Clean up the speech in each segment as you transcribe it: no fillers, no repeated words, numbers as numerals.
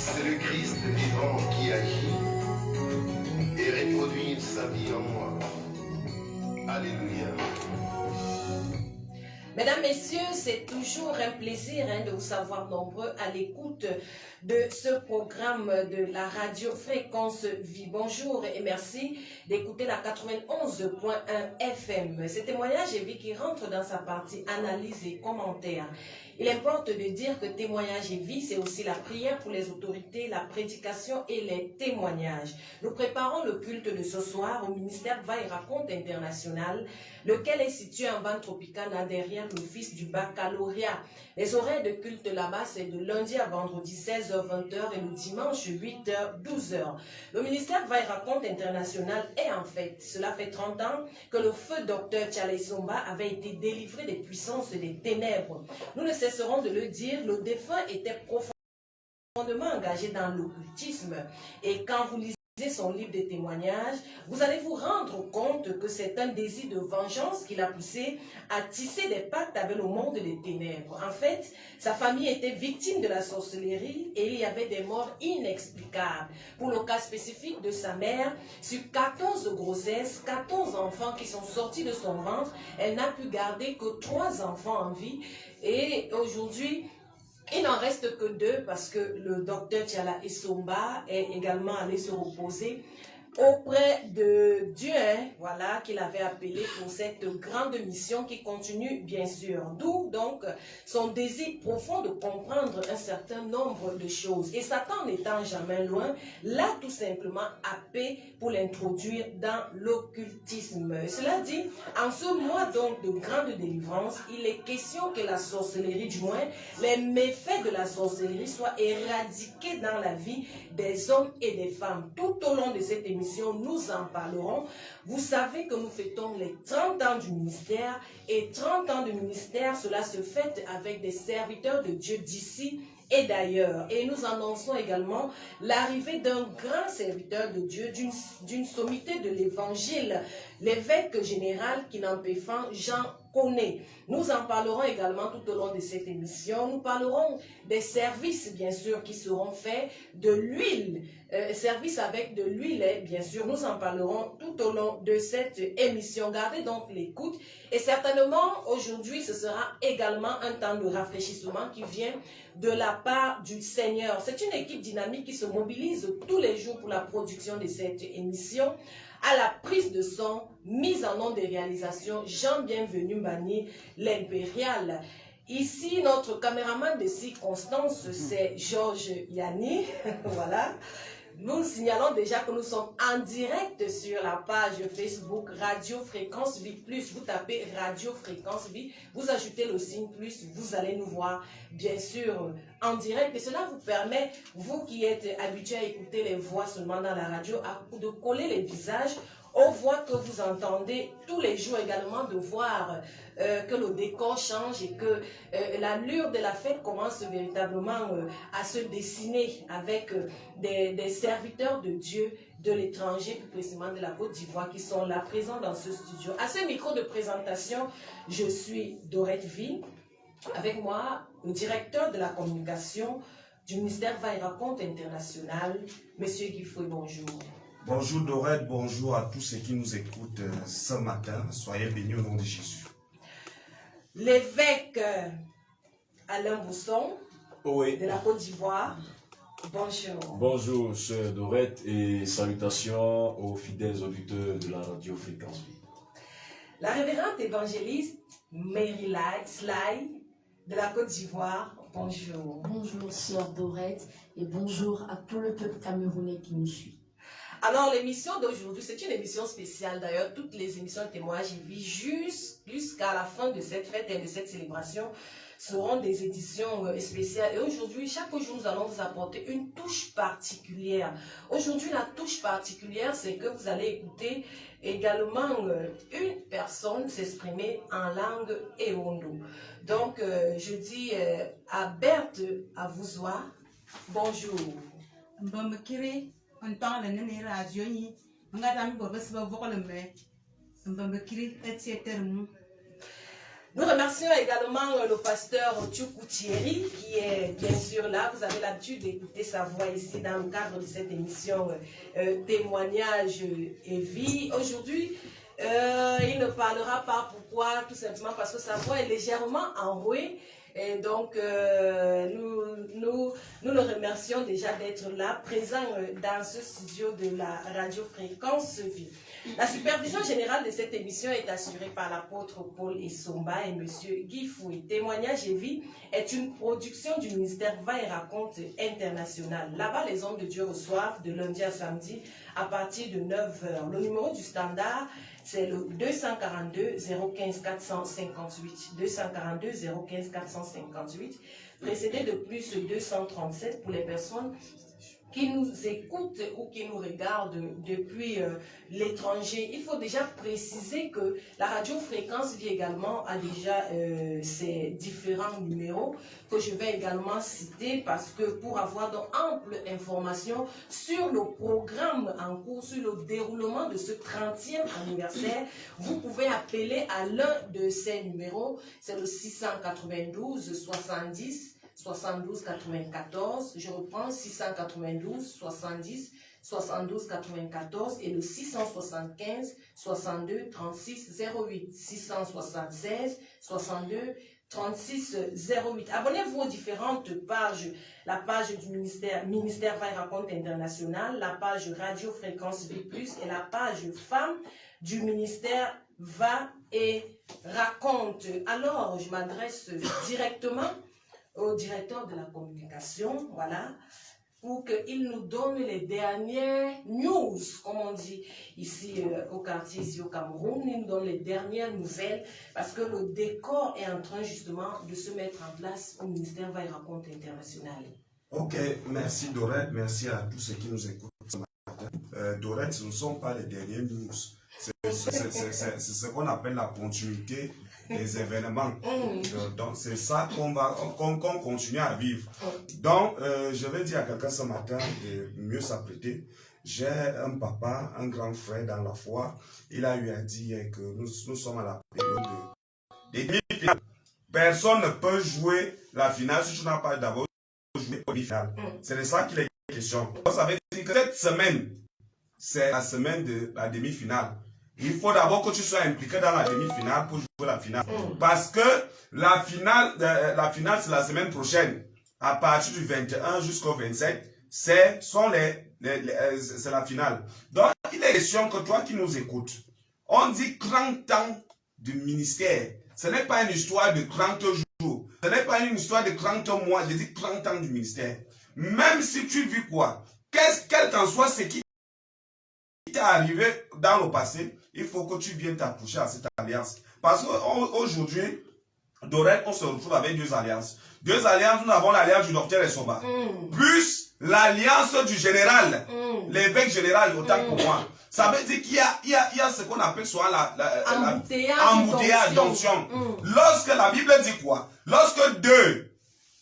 C'est le Christ vivant qui agit et reproduit sa vie en moi. Alléluia. Mesdames, Messieurs, c'est toujours un plaisir de vous savoir nombreux à l'écoute de ce programme de la radio Fréquence Vie. Bonjour et merci d'écouter la 91.1 FM. Ce témoignage est vie qui rentre dans sa partie analyse et commentaire. Il importe de dire que témoignage et vie, c'est aussi la prière pour les autorités, la prédication et les témoignages. Nous préparons le culte de ce soir au ministère Va et Raconte International, lequel est situé en bande tropicale derrière l'office du baccalauréat. Les horaires de culte là-bas, c'est de lundi à vendredi 16h-20h et le dimanche 8h-12h. Le ministère Va et Raconte International est en fait, cela fait 30 ans que le feu docteur Tchale Somba avait été délivré des puissances des ténèbres. Nous ne cesserons de le dire, le défunt était profondément engagé dans l'occultisme. Et quand vous lisez son livre de témoignages, vous allez vous rendre compte que c'est un désir de vengeance qui l'a poussé à tisser des pactes avec le monde des ténèbres. En fait, sa famille était victime de la sorcellerie et il y avait des morts inexplicables. Pour le cas spécifique de sa mère, sur 14 grossesses, 14 enfants qui sont sortis de son ventre, elle n'a pu garder que 3 enfants en vie. Et aujourd'hui, il n'en reste que 2 parce que le docteur Tchala Somba est également allé se reposer auprès de Dieu, voilà, qu'il avait appelé pour cette grande mission qui continue bien sûr. D'où donc son désir profond de comprendre un certain nombre de choses. Et Satan n'étant jamais loin, l'a tout simplement happé pour l'introduire dans l'occultisme. Cela dit, en ce mois donc de grande délivrance, il est question que la sorcellerie, du moins les méfaits de la sorcellerie, soient éradiqués dans la vie des hommes et des femmes. Tout au long de cette émission, nous en parlerons. Vous savez que nous fêtons les 30 ans du ministère et 30 ans de ministère, cela se fête avec des serviteurs de Dieu d'ici et d'ailleurs. Et nous annonçons également l'arrivée d'un grand serviteur de Dieu, d'une sommité de l'évangile, l'évêque général Kinampéfan Jean Koné. Nous en parlerons également tout au long de cette émission. Nous parlerons des services, bien sûr, qui seront faits, de l'huile, service avec de l'huile, bien sûr. Nous en parlerons tout au long de cette émission. Gardez donc l'écoute. Et certainement, aujourd'hui, ce sera également un temps de rafraîchissement qui vient de la part du Seigneur. C'est une équipe dynamique qui se mobilise tous les jours pour la production de cette émission. À la prise de son, mise en nom des réalisations, Jean Bienvenu Mbani, l'Impérial. Ici, notre caméraman de circonstance, c'est Georges Yanni. Voilà. Nous signalons déjà que nous sommes en direct sur la page Facebook Radio Fréquence Vie Plus. Vous tapez Radio Fréquence Vie, vous ajoutez le signe plus, vous allez nous voir bien sûr en direct. Et cela vous permet, vous qui êtes habitués à écouter les voix seulement dans la radio, de coller les visages aux voix que vous entendez tous les jours également, de voir que le décor change et que l'allure de la fête commence véritablement à se dessiner avec des serviteurs de Dieu de l'étranger, plus précisément de la Côte d'Ivoire, qui sont là présents dans ce studio. À ce micro de présentation, je suis Dorette Vie. Avec moi, le directeur de la communication du ministère Va et Raconte International, Monsieur Guy Fouet, bonjour. Bonjour Dorette, bonjour à tous ceux qui nous écoutent ce matin. Soyez bénis au nom de Jésus. L'évêque Alain Bousson, oui, de la Côte d'Ivoire, bonjour. Bonjour, chère Dorette, et salutations aux fidèles auditeurs de la radio Fréquence Vie. La révérende évangéliste Mary Sly, de la Côte d'Ivoire, bonjour. Bonjour, sœur Dorette, et bonjour à tout le peuple camerounais qui nous suit. Alors, l'émission d'aujourd'hui, c'est une émission spéciale. D'ailleurs, toutes les émissions de témoignages et vie jusqu'à la fin de cette fête et de cette célébration seront des éditions spéciales. Et aujourd'hui, chaque jour, nous allons vous apporter une touche particulière. Aujourd'hui, la touche particulière, c'est que vous allez écouter également une personne s'exprimer en langue Ewondo. Donc, je dis à Berthe Avouzoua, bonjour. On parle de la radio, on a mis pour se voir le mais on va me crier, etc. Nous remercions également le pasteur Tchoukou Thierry qui est bien sûr là. Vous avez l'habitude d'écouter sa voix ici dans le cadre de cette émission Témoignages et vie. Aujourd'hui, il ne parlera pas. Pourquoi? Tout simplement parce que sa voix est légèrement enrouée. Et donc, nous le remercions déjà d'être là, présent dans ce studio de la Radio Fréquence Vie. La supervision générale de cette émission est assurée par l'apôtre Paul Essomba et M. Guy Fouy. Témoignage et vie est une production du ministère Va et Raconte International. Là-bas, les hommes de Dieu reçoivent de lundi à samedi à partir de 9h. Le numéro du standard, c'est le 242 015 458. 242 015 458, précédé de plus 237 pour les personnes qui nous écoutent ou qui nous regardent depuis l'étranger. Il faut déjà préciser que la radio Fréquence Vie également a déjà ses différents numéros que je vais également citer parce que pour avoir d'amples informations sur le programme en cours, sur le déroulement de ce 30e anniversaire, vous pouvez appeler à l'un de ces numéros, c'est le 692 70 72 94, je reprends 692 70 72 94 et le 675 62 36 08 676 62 36 08. Abonnez-vous aux différentes pages, la page du ministère Va et Raconte International, la page Radio Fréquence V+, et la page Femmes du ministère Va et Raconte. Alors, je m'adresse directement au directeur de la communication, voilà, pour qu'il nous donne les dernières news, comme on dit ici au quartier, ici au Cameroun. Il nous donne les dernières nouvelles, parce que le décor est en train justement de se mettre en place au ministère Va et Raconte International. Ok, merci Dorette, merci à tous ceux qui nous écoutent ce matin. Dorette, ce ne sont pas les dernières news, c'est ce qu'on appelle la continuité des événements. Donc c'est ça qu'on continue à vivre. Donc je vais dire à quelqu'un ce matin de mieux s'apprêter. J'ai un papa, un grand frère dans la foi. Il a eu à dire que nous sommes à la période des demi-finales. Personne ne peut jouer la finale si tu n'as pas d'abord joué au demi-finale. C'est de ça qu'il est question. Ça veut dire que cette semaine, c'est la semaine de la demi-finale. Il faut d'abord que tu sois impliqué dans la demi-finale pour jouer la finale. Parce que la finale c'est la semaine prochaine. À partir du 21 jusqu'au 27, c'est la finale. Donc, il est question que toi qui nous écoutes, on dit 30 ans du ministère. Ce n'est pas une histoire de 30 jours. Ce n'est pas une histoire de 30 mois. Je dis 30 ans du ministère. Même si tu vis quoi, quel qu'en soit ce qui t'est arrivé dans le passé, il faut que tu viennes t'accrocher à cette alliance. Parce qu'aujourd'hui, Dorette, on se retrouve avec deux alliances. Deux alliances, nous avons l'alliance du docteur Essomba, plus l'alliance du général, l'évêque général, autant pour moi. Ça veut dire qu'il y a ce qu'on appelle soit l'embouteillage d'onction. Lorsque la Bible dit quoi? Lorsque deux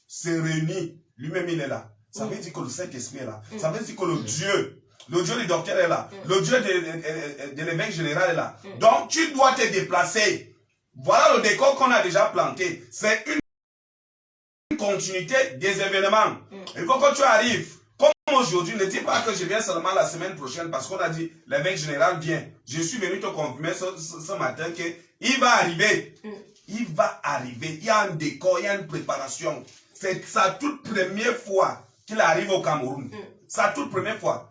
se réunissent, lui-même il est là. Ça veut dire que le Saint-Esprit est là. Ça veut dire que le Dieu du docteur est là. Le Dieu de l'évêque général est là. Donc, tu dois te déplacer. Voilà le décor qu'on a déjà planté. C'est une continuité des événements. Il faut que tu arrives. Comme aujourd'hui, ne dis pas que je viens seulement la semaine prochaine parce qu'on a dit l'évêque général vient. Je suis venu te confirmer ce matin qu'il va arriver. Il va arriver. Il y a un décor, il y a une préparation. C'est sa toute première fois qu'il arrive au Cameroun. Sa toute première fois.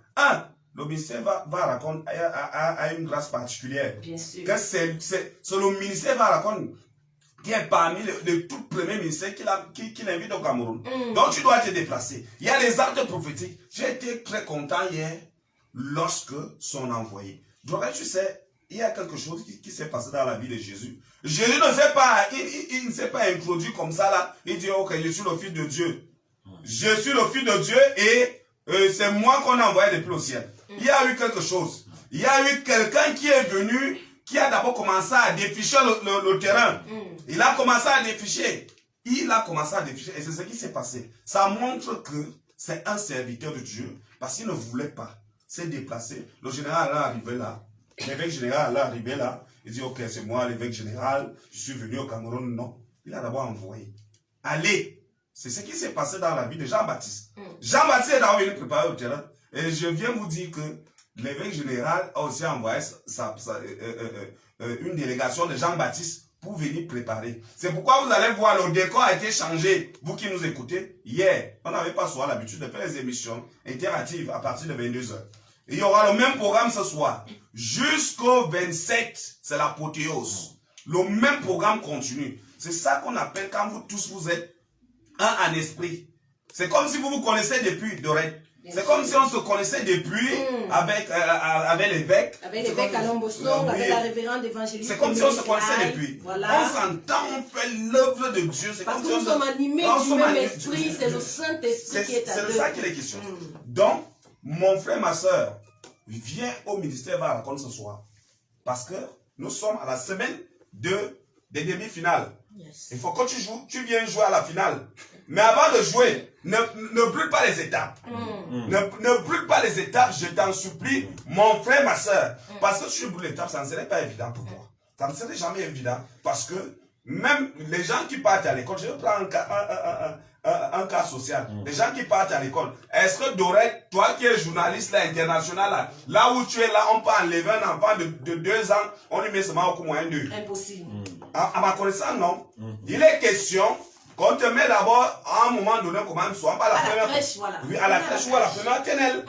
Le ministère va raconter à une grâce particulière. Bien sûr. C'est le ministère va raconter qui est parmi les tout premiers ministères qu'il invite au Cameroun. Donc tu dois te déplacer. Il y a les actes prophétiques. J'ai été très content hier lorsque son envoyé. Donc tu sais, il y a quelque chose qui s'est passé dans la vie de Jésus. Jésus ne s'est pas, il ne s'est pas introduit comme ça là. Il dit ok, je suis le fils de Dieu. Je suis le fils de Dieu et c'est moi qu'on a envoyé depuis le ciel. Il y a eu quelque chose. Il y a eu quelqu'un qui est venu, qui a d'abord commencé à déficher le terrain. Il a commencé à déficher. Il a commencé à déficher. Et c'est ce qui s'est passé. Ça montre que c'est un serviteur de Dieu. Parce qu'il ne voulait pas se déplacer. Le général est arrivé là. L'évêque général est arrivé là. il dit, ok, c'est moi l'évêque général, je suis venu au Cameroun. Non, il a d'abord envoyé. Allez, c'est ce qui s'est passé dans la vie de Jean-Baptiste. Jean-Baptiste est d'abord venu préparer au terrain. Et je viens vous dire que l'évêque général a aussi envoyé une délégation de Jean-Baptiste pour venir préparer. C'est pourquoi vous allez voir, le décor a été changé. Vous qui nous écoutez, hier, on n'avait pas souvent l'habitude de faire les émissions interactives à partir de 22h. Il y aura le même programme ce soir. Jusqu'au 27, c'est l'apothéose. Le même programme continue. C'est ça qu'on appelle, quand vous tous vous êtes un en esprit. C'est comme si vous vous connaissez depuis, Dorette. C'est comme si on se connaissait depuis avec l'évêque. Avec l'évêque Alain Bosson, avec la révérende évangéliste. C'est comme si on se connaissait depuis. Voilà. On s'entend, on fait l'œuvre de Dieu. Parce que nous sommes animés du même esprit, c'est le Saint-Esprit qui est à l'œuvre. C'est ça qu'il est question. Donc, mon frère, ma soeur, viens au ministère va raconter ce soir. Parce que nous sommes à la semaine des demi-finales. Yes. Il faut que tu joues, tu viens jouer à la finale. Mais avant de jouer, ne brûle pas les étapes. Ne brûle pas les étapes, je t'en supplie, mon frère, ma soeur. Parce que si tu brûles les étapes, ça ne serait pas évident pour toi. Ça ne serait jamais évident. Parce que même les gens qui partent à l'école, je vais prendre un cas social. Les gens qui partent à l'école. Est-ce que Dorette, toi qui es journaliste là, international, là où tu es là, on peut enlever un enfant de 2 ans, on lui met seulement au moyen de... Impossible. À ma connaissance, non. Il est question qu'on te met d'abord, à un moment donné, comment on soit pas la première crèche, voilà. Oui, à la crèche ou à la première maternelle.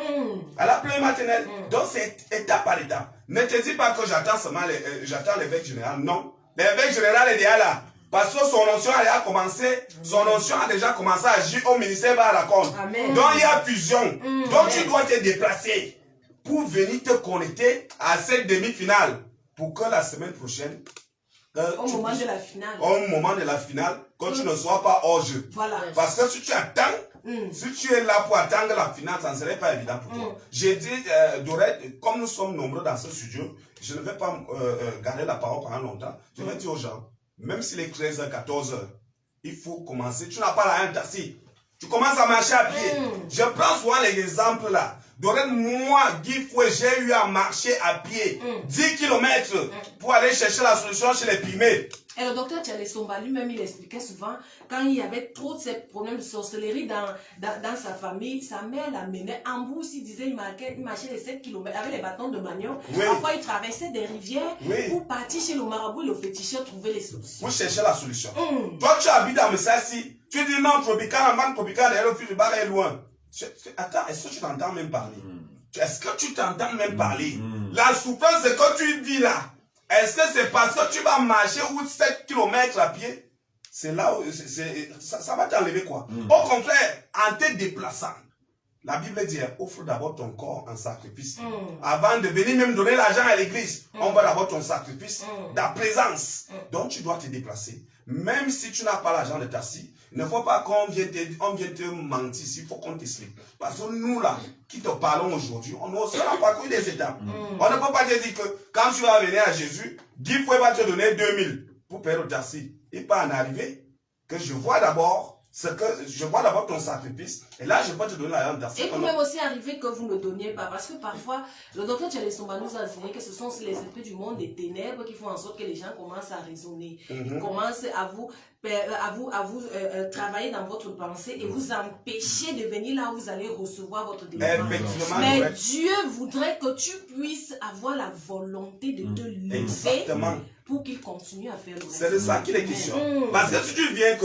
À la première maternelle. Donc, c'est étape par étape. Ne te dis pas que j'attends seulement j'attends l'évêque général. Non. L'évêque général est déjà là. Parce que son onction a déjà commencé, à agir au ministère Barakon. Donc, il y a fusion. Donc, tu dois te déplacer pour venir te connecter à cette demi-finale. Pour que la semaine prochaine, au moment de la finale. Au moment de la finale, que tu ne sois pas hors jeu. Voilà. Parce que si tu attends, si tu es là pour attendre la finale, ça ne serait pas évident pour toi. J'ai dit, Dorette, comme nous sommes nombreux dans ce studio, je ne vais pas garder la parole pendant longtemps. Je vais dire aux gens, même s'il est 13h, 14h, il faut commencer. Tu n'as pas la haine taxi. Tu commences à marcher à pied. Je prends souvent les exemples là. Dorette, moi, Guy Fouet, j'ai eu à marcher à pied 10 km pour aller chercher la solution chez les pygmées. Et le docteur Tchale Somba lui-même, il expliquait souvent, quand il y avait trop de ces problèmes de sorcellerie dans sa famille, sa mère l'amenait en bourse, il disait, il marchait les 7 km avec les bâtons de manioc. Parfois, il traversait des rivières pour partir chez le marabout et le féticheur trouver les solutions. Pour chercher la solution. Toi, tu habites dans Messassi, tu dis non, tropical, en banque tropicale, le fil de barre est loin. Attends, est-ce que tu t'entends même parler? Est-ce que tu t'entends même parler? La souffrance que tu vis là, est-ce que c'est parce que tu vas marcher 7 km à pied? C'est là où ça va t'enlever quoi? Au contraire, en te déplaçant, la Bible dit, offre d'abord ton corps en sacrifice. Avant de venir même donner l'argent à l'église, on va d'abord ton sacrifice, ta présence. Donc tu dois te déplacer. Même si tu n'as pas l'argent de taxi, il ne faut pas qu'on vienne te mentir, il faut qu'on t'explique. Parce que nous là, qui te parlons aujourd'hui, on ne sera pas connu des étapes. On ne peut pas te dire que quand tu vas venir à Jésus, Guy Fouet va te donner 2000 pour payer le taxi. Il peut en arriver que je vois d'abord ton sacrifice et là je peux te donner l'argent de taxi. Et il peut même aussi arriver que vous ne donniez pas parce que parfois le docteur Tchale Somba nous a enseigné que ce sont les esprits du monde des ténèbres qui font en sorte que les gens commencent à raisonner, commencent à vous travailler dans votre pensée et vous empêcher de venir là où vous allez recevoir votre délivrance. Mais Dieu voudrait que tu puisses avoir la volonté de te lever pour qu'il continue à faire le reste. C'est de ça qu'il est question. Parce que si tu viens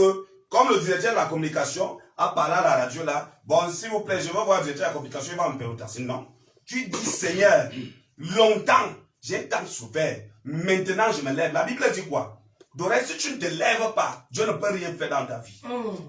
comme le directeur de la communication a parlé à la radio là, bon s'il vous plaît, je veux voir le directeur de la communication, il va me payer au taxi. Non. Tu dis Seigneur, longtemps, j'ai tant souffert, maintenant je me lève. La Bible dit quoi? Dorette, si tu ne te lèves pas, Dieu ne peut rien faire dans ta vie.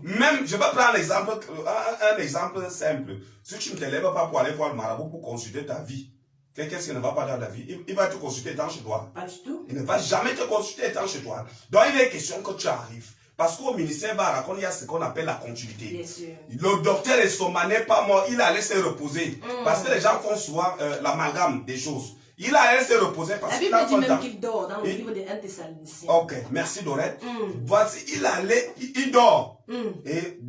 Même, je vais prendre un exemple simple. Si tu ne te lèves pas pour aller voir le marabout pour consulter ta vie, qu'est-ce qui ne va pas dans la vie? Il va te consulter étant chez toi. Pas du tout. Il ne va jamais te consulter étant chez toi. Donc il est question que tu arrives. Parce qu'au ministère Barakon, il y a ce qu'on appelle la continuité. Bien sûr. Le docteur Esoma n'est pas mort, il allait se reposer. Parce que les gens font souvent l'amalgame des choses. Il allait se reposer parce qu'il a dit même qu'il dort dans le livre des 1 Thessaloniciens. Ok, merci Dorette. Voici, il dort. Et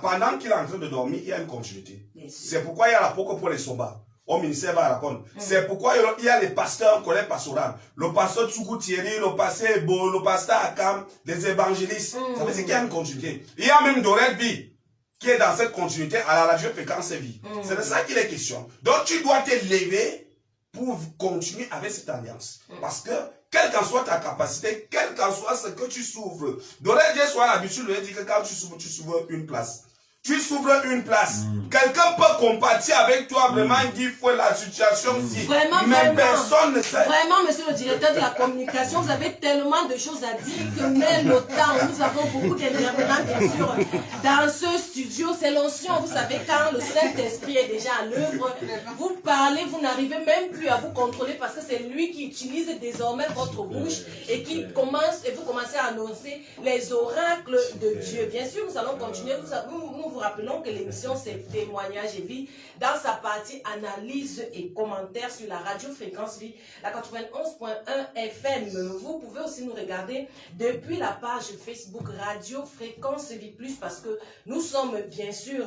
pendant qu'il est en train de dormir, il y a une continuité. C'est pourquoi il y a l'apôtre pour les sombas. au ministère va raconter. C'est pourquoi il y a les pasteurs, on connaît pastoral. Le pasteur Tsukou Thierry, le pasteur Ebo, le pasteur Akam, les évangélistes. Ça veut dire qu'il y a une continuité. Il y a même Dorette Vie qui est dans cette continuité à la radio Fréquence Vie. C'est de ça qu'il est question. Donc tu dois te lever pour continuer avec cette alliance. Parce que, quelle qu'en soit ta capacité, quel qu'en soit ce que tu souffres, Dorette Vie soit l'habitude de dire que quand tu souffres une place. Tu s'ouvres une place. Quelqu'un peut compatir avec toi, vraiment, il faut la situation si. Vraiment, mais personne ne sait. Vraiment, monsieur le directeur de la communication, vous avez tellement de choses à dire que même le temps, nous avons beaucoup d'intervenants, bien sûr, dans ce studio. C'est l'onction, vous savez, quand le Saint-Esprit est déjà à l'œuvre, vous parlez, vous n'arrivez même plus à vous contrôler parce que c'est lui qui utilise désormais votre bouche et qui commence, et vous commencez à annoncer les oracles de Dieu. Bien sûr, nous allons continuer. Nous vous rappelons que l'émission c'est témoignage et vie dans sa partie analyse et commentaires sur la radio Fréquence Vie, la 91.1 FM. Vous pouvez aussi nous regarder depuis la page Facebook Radio Fréquence Vie Plus parce que nous sommes bien sûr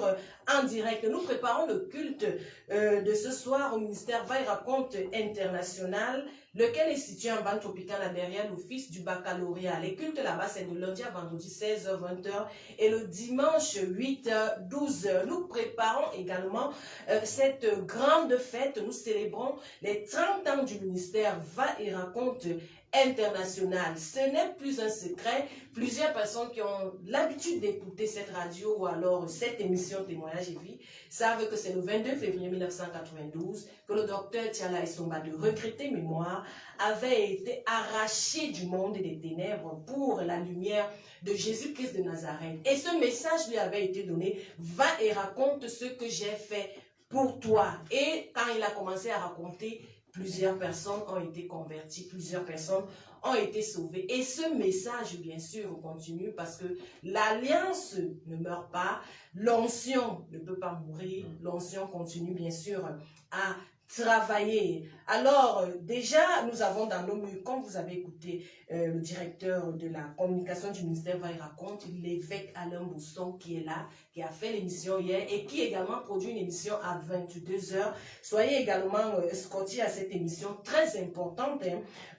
en direct. Nous préparons le culte de ce soir au ministère Vaille Raconte International, lequel est situé en bande tropicale là derrière l'office du baccalauréat. Les cultes là-bas, c'est de lundi à vendredi 16h-20h et le dimanche 8h-12h. Nous préparons également cette grande fête. Nous célébrons les 30 ans du ministère Va et Raconte International. Ce n'est plus un secret. Plusieurs personnes qui ont l'habitude d'écouter cette radio ou alors cette émission Témoignage et Vie savent que c'est le 22 février 1992 que le docteur Tiala Essomba de regrettée mémoire avait été arraché du monde des ténèbres pour la lumière de Jésus-Christ de Nazareth. Et ce message lui avait été donné: va et raconte ce que j'ai fait pour toi. Et quand il a commencé à raconter, plusieurs personnes ont été converties, plusieurs personnes ont été sauvées. Et ce message, bien sûr, continue parce que l'alliance ne meurt pas, l'onction ne peut pas mourir, l'onction continue, bien sûr, à travailler. Alors, déjà, nous avons dans nos murs, comme vous avez écouté le directeur de la communication du ministère va y raconter, l'évêque Alain Bousson qui est là, qui a fait l'émission hier et qui également produit une émission à 22h. Soyez également scotchés à cette émission très importante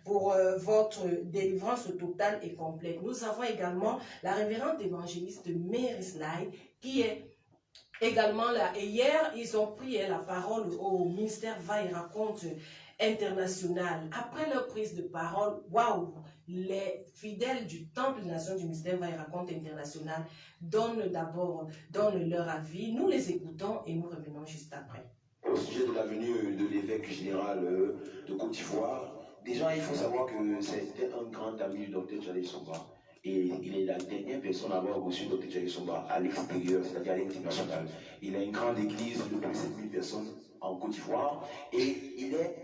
pour votre délivrance totale et complète. Nous avons également la révérende évangéliste Mary Sly qui est également là. Et hier, ils ont pris la parole au ministère Va et Raconte International. Après leur prise de parole, waouh, les fidèles du Temple des Nations du ministère Va et Raconte International donnent leur avis. Nous les écoutons et nous revenons juste après. Au sujet de la venue de l'évêque général de Côte d'Ivoire, déjà il faut savoir que c'était un grand ami du docteur Tiala Essomba. Et il est la dernière personne à avoir reçu le Dr Tiala Essomba à l'extérieur, c'est-à-dire à l'international. Il a une grande église de plus de 7000 personnes en Côte d'Ivoire et il est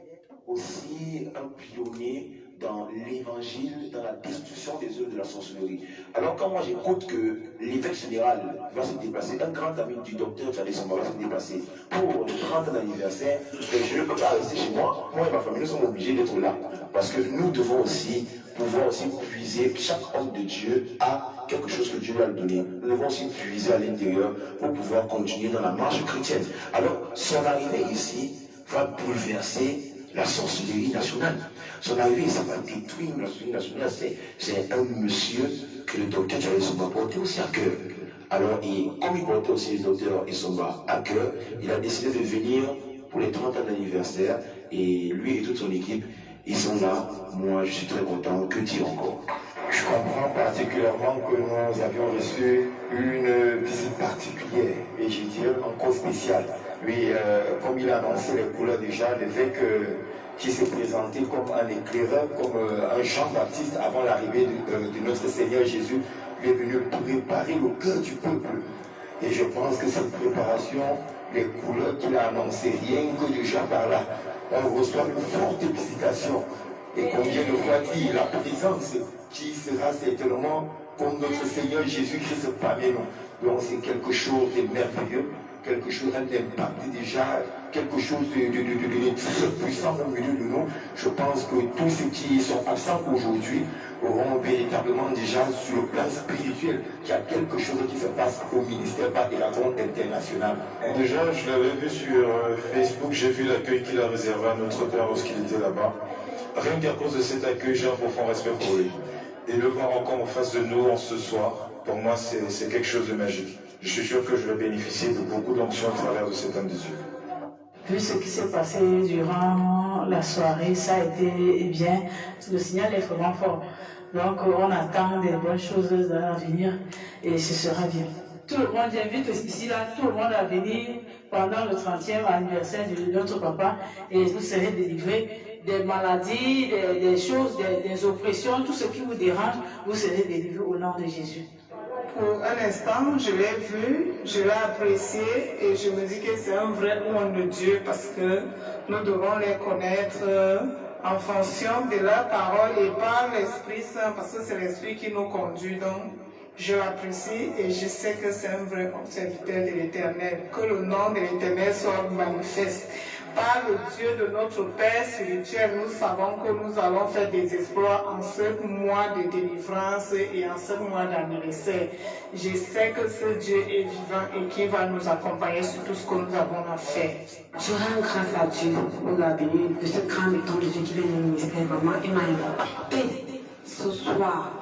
aussi un pionnier dans l'évangile, dans la destruction des œuvres de la sorcellerie. Alors quand moi j'écoute que l'évêque général va se déplacer, un grand ami du docteur Tiala Essomba va se déplacer pour le 30e anniversaire, je ne peux pas rester chez moi. Moi et ma famille, nous sommes obligés d'être là. Parce que nous devons aussi pouvoir aussi puiser, chaque homme de Dieu a quelque chose que Dieu lui a donné. Nous devons aussi puiser à l'intérieur pour pouvoir continuer dans la marche chrétienne. Alors, son arrivée ici va bouleverser la sorcellerie nationale. Son arrivée ici va détruire la sorcellerie nationale. C'est un monsieur que le docteur Tiala Essomba portait aussi à cœur. Alors, et comme il portait aussi le docteur Essomba à cœur, il a décidé de venir pour les 30 ans d'anniversaire et lui et toute son équipe, ils sont là. Moi, je suis très content. Que dire encore? Je comprends particulièrement que nous avions reçu une visite particulière et je dirais encore spéciale. Lui, comme il a annoncé les couleurs déjà, l'évêque qui s'est présenté comme un éclaireur, comme un Jean-Baptiste avant l'arrivée de notre Seigneur Jésus, il est venu préparer le cœur du peuple. Et je pense que cette préparation, les couleurs qu'il a annoncées, rien que déjà par là, on reçoit une forte excitation. Et combien de fois dit la présence qui sera certainement comme notre Seigneur Jésus-Christ parmi nous. Donc c'est quelque chose de merveilleux quelque chose d'impacté déjà, quelque chose de très puissant au milieu de nous. Je pense que tous ceux qui sont absents aujourd'hui auront véritablement déjà sur le plan spirituel qu'il y a quelque chose qui se passe au ministère Batératon international. Déjà, je l'avais vu sur Facebook, j'ai vu l'accueil qu'il a réservé à notre père lorsqu'il était là-bas. Rien qu'à cause de cet accueil, j'ai un profond respect pour lui. Et le voir encore en face de nous en ce soir, pour moi, c'est quelque chose de magique. Je suis sûr que je vais bénéficier de beaucoup d'onction à travers de cet homme de Dieu. Vu ce qui s'est passé durant la soirée, ça a été, eh bien, le signal est vraiment fort. Donc, on attend des bonnes choses dans l'avenir et ce sera bien. Tout le monde, j'invite ici, là, tout le monde à venir pendant le 30e anniversaire de notre papa et vous serez délivrés des maladies, des choses, des oppressions, tout ce qui vous dérange, vous serez délivrés au nom de Jésus. Pour un instant, je l'ai vu, je l'ai apprécié et je me dis que c'est un vrai homme de Dieu parce que nous devons les connaître en fonction de leur parole et par l'Esprit Saint parce que c'est l'Esprit qui nous conduit. Donc, je l'apprécie et je sais que c'est un vrai serviteur de l'Éternel. Que le nom de l'Éternel soit manifeste. Par le Dieu de notre Père spirituel, nous savons que nous allons faire des exploits en ce mois de délivrance et en ce mois d'anniversaire. Je sais que ce Dieu est vivant et qu'il va nous accompagner sur tout ce que nous avons à faire. Je rends grâce à Dieu pour la venue de ce grand temps de Dieu qui vient au ministère. Vraiment, il m'a impacté ce soir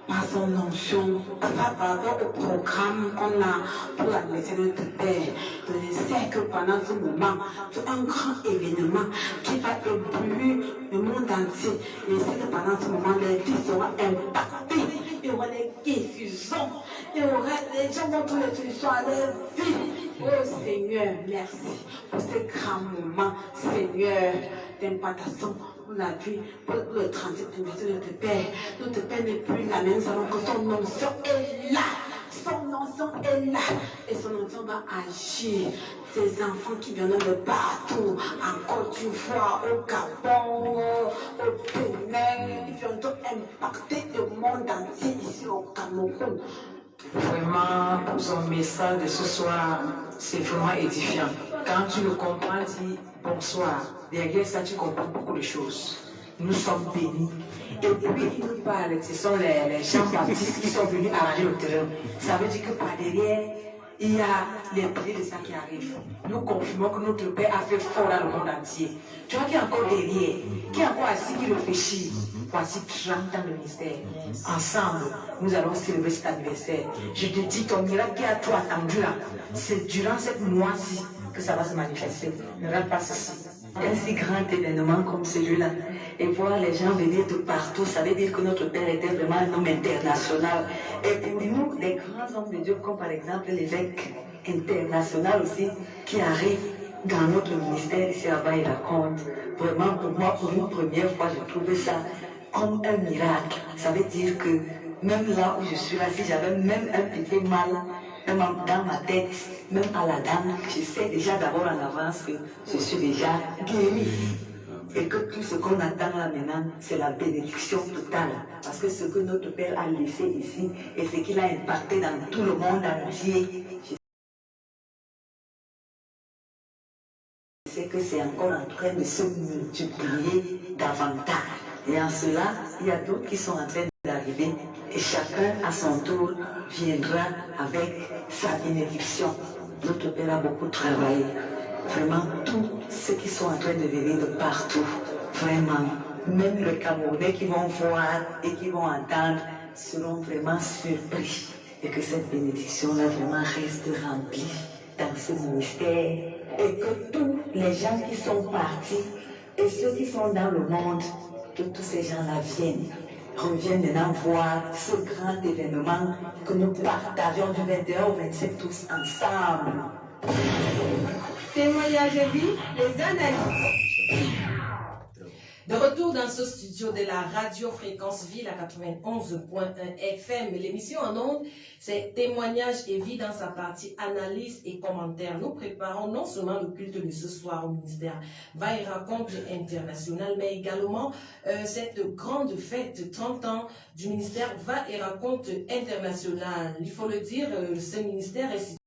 par son onction, par rapport au programme qu'on a pour l'anniversaire de notre Père. Je sais que pendant ce moment, c'est un grand événement qui va éblouir le monde entier. Et je sais que pendant ce moment, les vies seront impactées. Il y aura des guérisons. Il y aura des gens dont les solutions à leur vie. Oh Seigneur, merci pour ce grand moment, Seigneur, d'impactation. On a vu pour le 30e anniversaire de notre Père. Notre Père n'est plus la même, savons que son onction est là. Son onction est là. Et son onction va agir. Ces enfants qui viennent de partout, en Côte d'Ivoire, au Gabon, au Bénin, ils viendront impacter le monde entier ici au Cameroun. Vraiment, son message de ce soir, c'est vraiment édifiant. Quand tu le comprends, dis bonsoir. Derrière ça, tu comprends beaucoup de choses. Nous sommes bénis. Et puis, il nous parle, ce sont les gens baptistes qui sont venus arranger le terrain. Ça veut dire que par derrière, il y a les piliers de ça qui arrivent. Nous confirmons que notre Père a fait fort dans le monde entier. Tu vois qui est encore derrière, qui est encore assis, qui réfléchit. Voici 30 ans de ministère. Ensemble, nous allons célébrer cet anniversaire. Je te dis, ton miracle qui a tout attendu là, c'est durant cette mois-ci que ça va se manifester. Ne rate pas ceci. Un si grand événement comme celui-là, et voir les gens venir de partout, ça veut dire que notre Père était vraiment un homme international. Et pour nous, les grands hommes de Dieu, comme par exemple l'évêque international aussi, qui arrive dans notre ministère ici à Baïraconte, vraiment pour moi, pour une première fois, j'ai trouvé ça comme un miracle. Ça veut dire que même là où je suis là, si j'avais même un petit mal, même dans ma tête, même à la dame, je sais déjà d'abord en avance que je suis déjà guérie. Et que tout ce qu'on attend là maintenant, c'est la bénédiction totale. Parce que ce que notre Père a laissé ici, et ce qu'il a impacté dans tout le monde entier, je sais que c'est encore en train de se multiplier davantage. Et en cela, il y a d'autres qui sont en train d'arriver. Et chacun, à son tour, viendra avec sa bénédiction. Notre Père a beaucoup travaillé. Vraiment, tous ceux qui sont en train de venir de partout, vraiment, même les Camerounais qui vont voir et qui vont entendre, seront vraiment surpris. Et que cette bénédiction-là vraiment reste remplie dans ce ministère. Et que tous les gens qui sont partis et ceux qui sont dans le monde, que tous ces gens-là reviennent maintenant voir ce grand événement que nous partageons du 21 au 27 tous ensemble. Témoignage de vie, les analyses. De retour dans ce studio de la radio Fréquence Ville à 91.1 FM, l'émission en ondes, c'est témoignage et vie dans sa partie analyse et commentaires. Nous préparons non seulement le culte de ce soir au ministère Baïraconte international, mais également cette grande fête 30 ans du ministère Baïraconte international. Il faut le dire, ce ministère est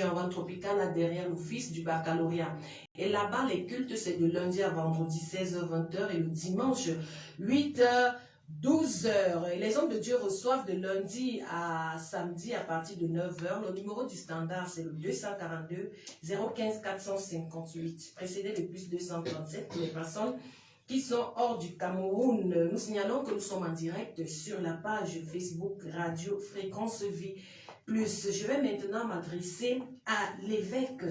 en vente tropicale, là, derrière l'office du baccalauréat. Et là-bas, les cultes, c'est de lundi à vendredi, 16h-20h, et le dimanche, 8h. 12h. Et les hommes de Dieu reçoivent de lundi à samedi à partir de 9h. Le numéro du standard, c'est le 242 015 458, précédé de plus 237 pour les personnes qui sont hors du Cameroun. Nous signalons que nous sommes en direct sur la page Facebook Radio Fréquence Vie Plus. Je vais maintenant m'adresser à l'évêque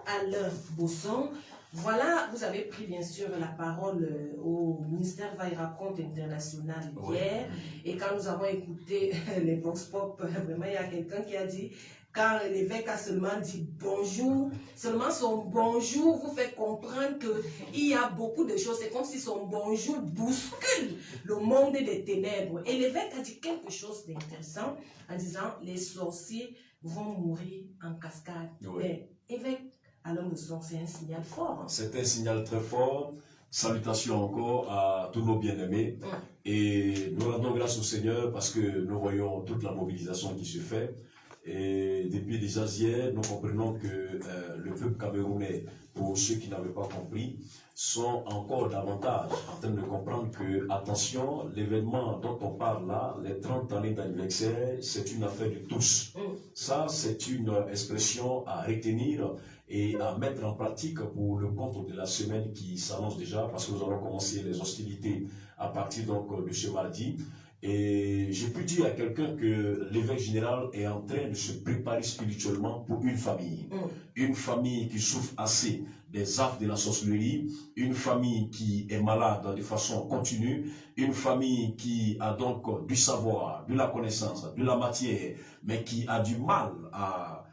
Alain Bosson. Voilà, vous avez pris bien sûr la parole au ministère Vaïra-Compte International hier. Et quand nous avons écouté les Vox Pop, vraiment il y a quelqu'un qui a dit, quand l'évêque a seulement dit bonjour, seulement son bonjour vous fait comprendre qu'il y a beaucoup de choses. C'est comme si son bonjour bouscule le monde des ténèbres. Et l'évêque a dit quelque chose d'intéressant en disant les sorciers vont mourir en cascade. Mais évêque, alors c'est un signal fort. C'est un signal très fort. Salutations encore à tous nos bien-aimés. Et nous rendons grâce au Seigneur parce que nous voyons toute la mobilisation qui se fait. Et depuis déjà hier, nous comprenons que le peuple camerounais, pour ceux qui n'avaient pas compris, sont encore davantage en train de comprendre que, attention, l'événement dont on parle là, les 30 années d'anniversaire, c'est une affaire de tous. Ça, c'est une expression à retenir et à mettre en pratique pour le compte de la semaine qui s'annonce déjà, parce que nous allons commencer les hostilités à partir donc de ce mardi. Et j'ai pu dire à quelqu'un que l'évêque général est en train de se préparer spirituellement pour une famille. Une famille qui souffre assez des affres de la sorcellerie, une famille qui est malade de façon continue, une famille qui a donc du savoir, de la connaissance, de la matière, mais qui a du mal à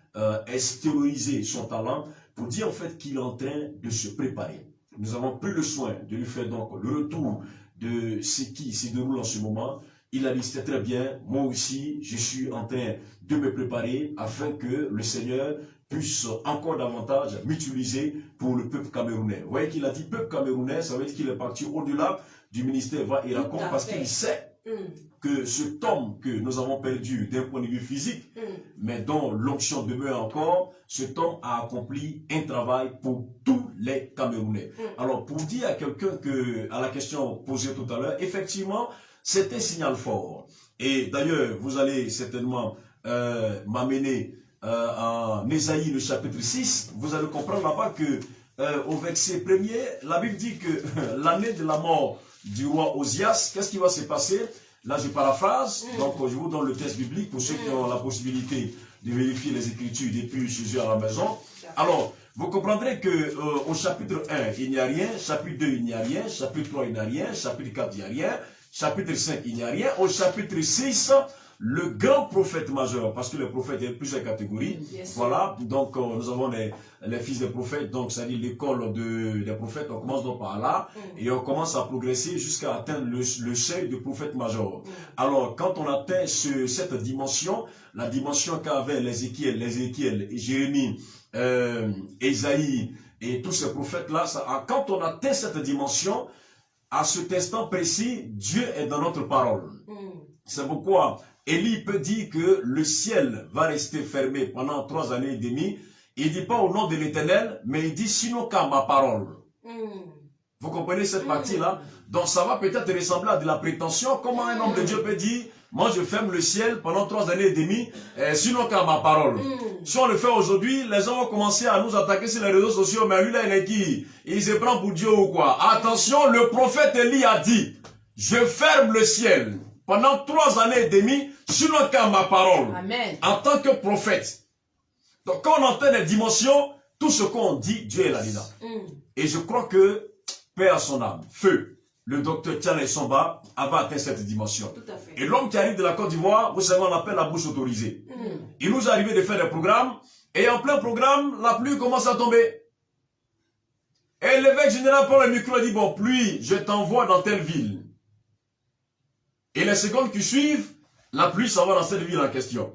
extérioriser son talent, pour dire en fait qu'il est en train de se préparer. Nous avons pris le soin de lui faire donc le retour de ce qui se déroule en ce moment. Il a dit, c'était très bien, moi aussi, je suis en train de me préparer afin que le Seigneur puisse encore davantage m'utiliser pour le peuple camerounais. Vous voyez qu'il a dit peuple camerounais, ça veut dire qu'il est parti au-delà du ministère Vaïra-Compte parce qu'il sait que ce tome que nous avons perdu d'un point de vue physique, mais dont l'onction demeure encore, ce tome a accompli un travail pour tous les Camerounais. Alors, pour dire à quelqu'un que, à la question posée tout à l'heure, effectivement, c'est un signal fort. Et d'ailleurs, vous allez certainement m'amener en Ésaïe, le chapitre 6. Vous allez comprendre là-bas que au verset 1er, la Bible dit que l'année de la mort du roi Osias, qu'est-ce qui va se passer? Là, je paraphrase, donc je vous donne le texte biblique pour ceux qui ont la possibilité de vérifier les Écritures depuis chez eux à la maison. Alors, vous comprendrez que au chapitre 1, il n'y a rien, chapitre 2, il n'y a rien, chapitre 3, il n'y a rien, chapitre 4, il n'y a rien, chapitre 5, il n'y a rien. Au chapitre 6, le grand prophète majeur, parce que les prophètes, il y a plusieurs catégories. Voilà, donc nous avons les fils des prophètes, donc c'est-à-dire l'école des prophètes, on commence donc par là, et on commence à progresser jusqu'à atteindre le seuil de prophète majeur. Alors, quand on atteint cette dimension, la dimension qu'avaient les Ézéchiel, Jérémie, Ésaïe, et tous ces prophètes-là, quand on atteint cette dimension, à cet instant précis, Dieu est dans notre parole. C'est pourquoi Élie peut dire que le ciel va rester fermé pendant 3 années et demie. Il ne dit pas au nom de l'Éternel, mais il dit sinon qu'à ma parole. Vous comprenez cette partie-là? Donc ça va peut-être ressembler à de la prétention. Comment un homme de Dieu peut dire, moi je ferme le ciel pendant 3 années et demie, sinon qu'à ma parole. Si on le fait aujourd'hui, les gens vont commencer à nous attaquer sur les réseaux sociaux, mais lui là il est qui? Il se prend pour Dieu ou quoi? Attention, le prophète Élie a dit, je ferme le ciel pendant 3 années et demie, sinon qu'à ma parole. Amen. En tant que prophète. Donc quand on entend les dimensions, tout ce qu'on dit, Dieu est là-dedans. Et je crois que, paix à son âme, feu, le docteur Tchane Somba avait atteint cette dimension. Tout à fait. Et l'homme qui arrive de la Côte d'Ivoire, vous savez, on appelle la bouche autorisée. Il nous est arrivé de faire des programmes, et en plein programme, la pluie commence à tomber. Et l'évêque général prend le micro et dit, bon, pluie, je t'envoie dans telle ville. Et les secondes qui suivent, la pluie s'en va dans cette ville en question.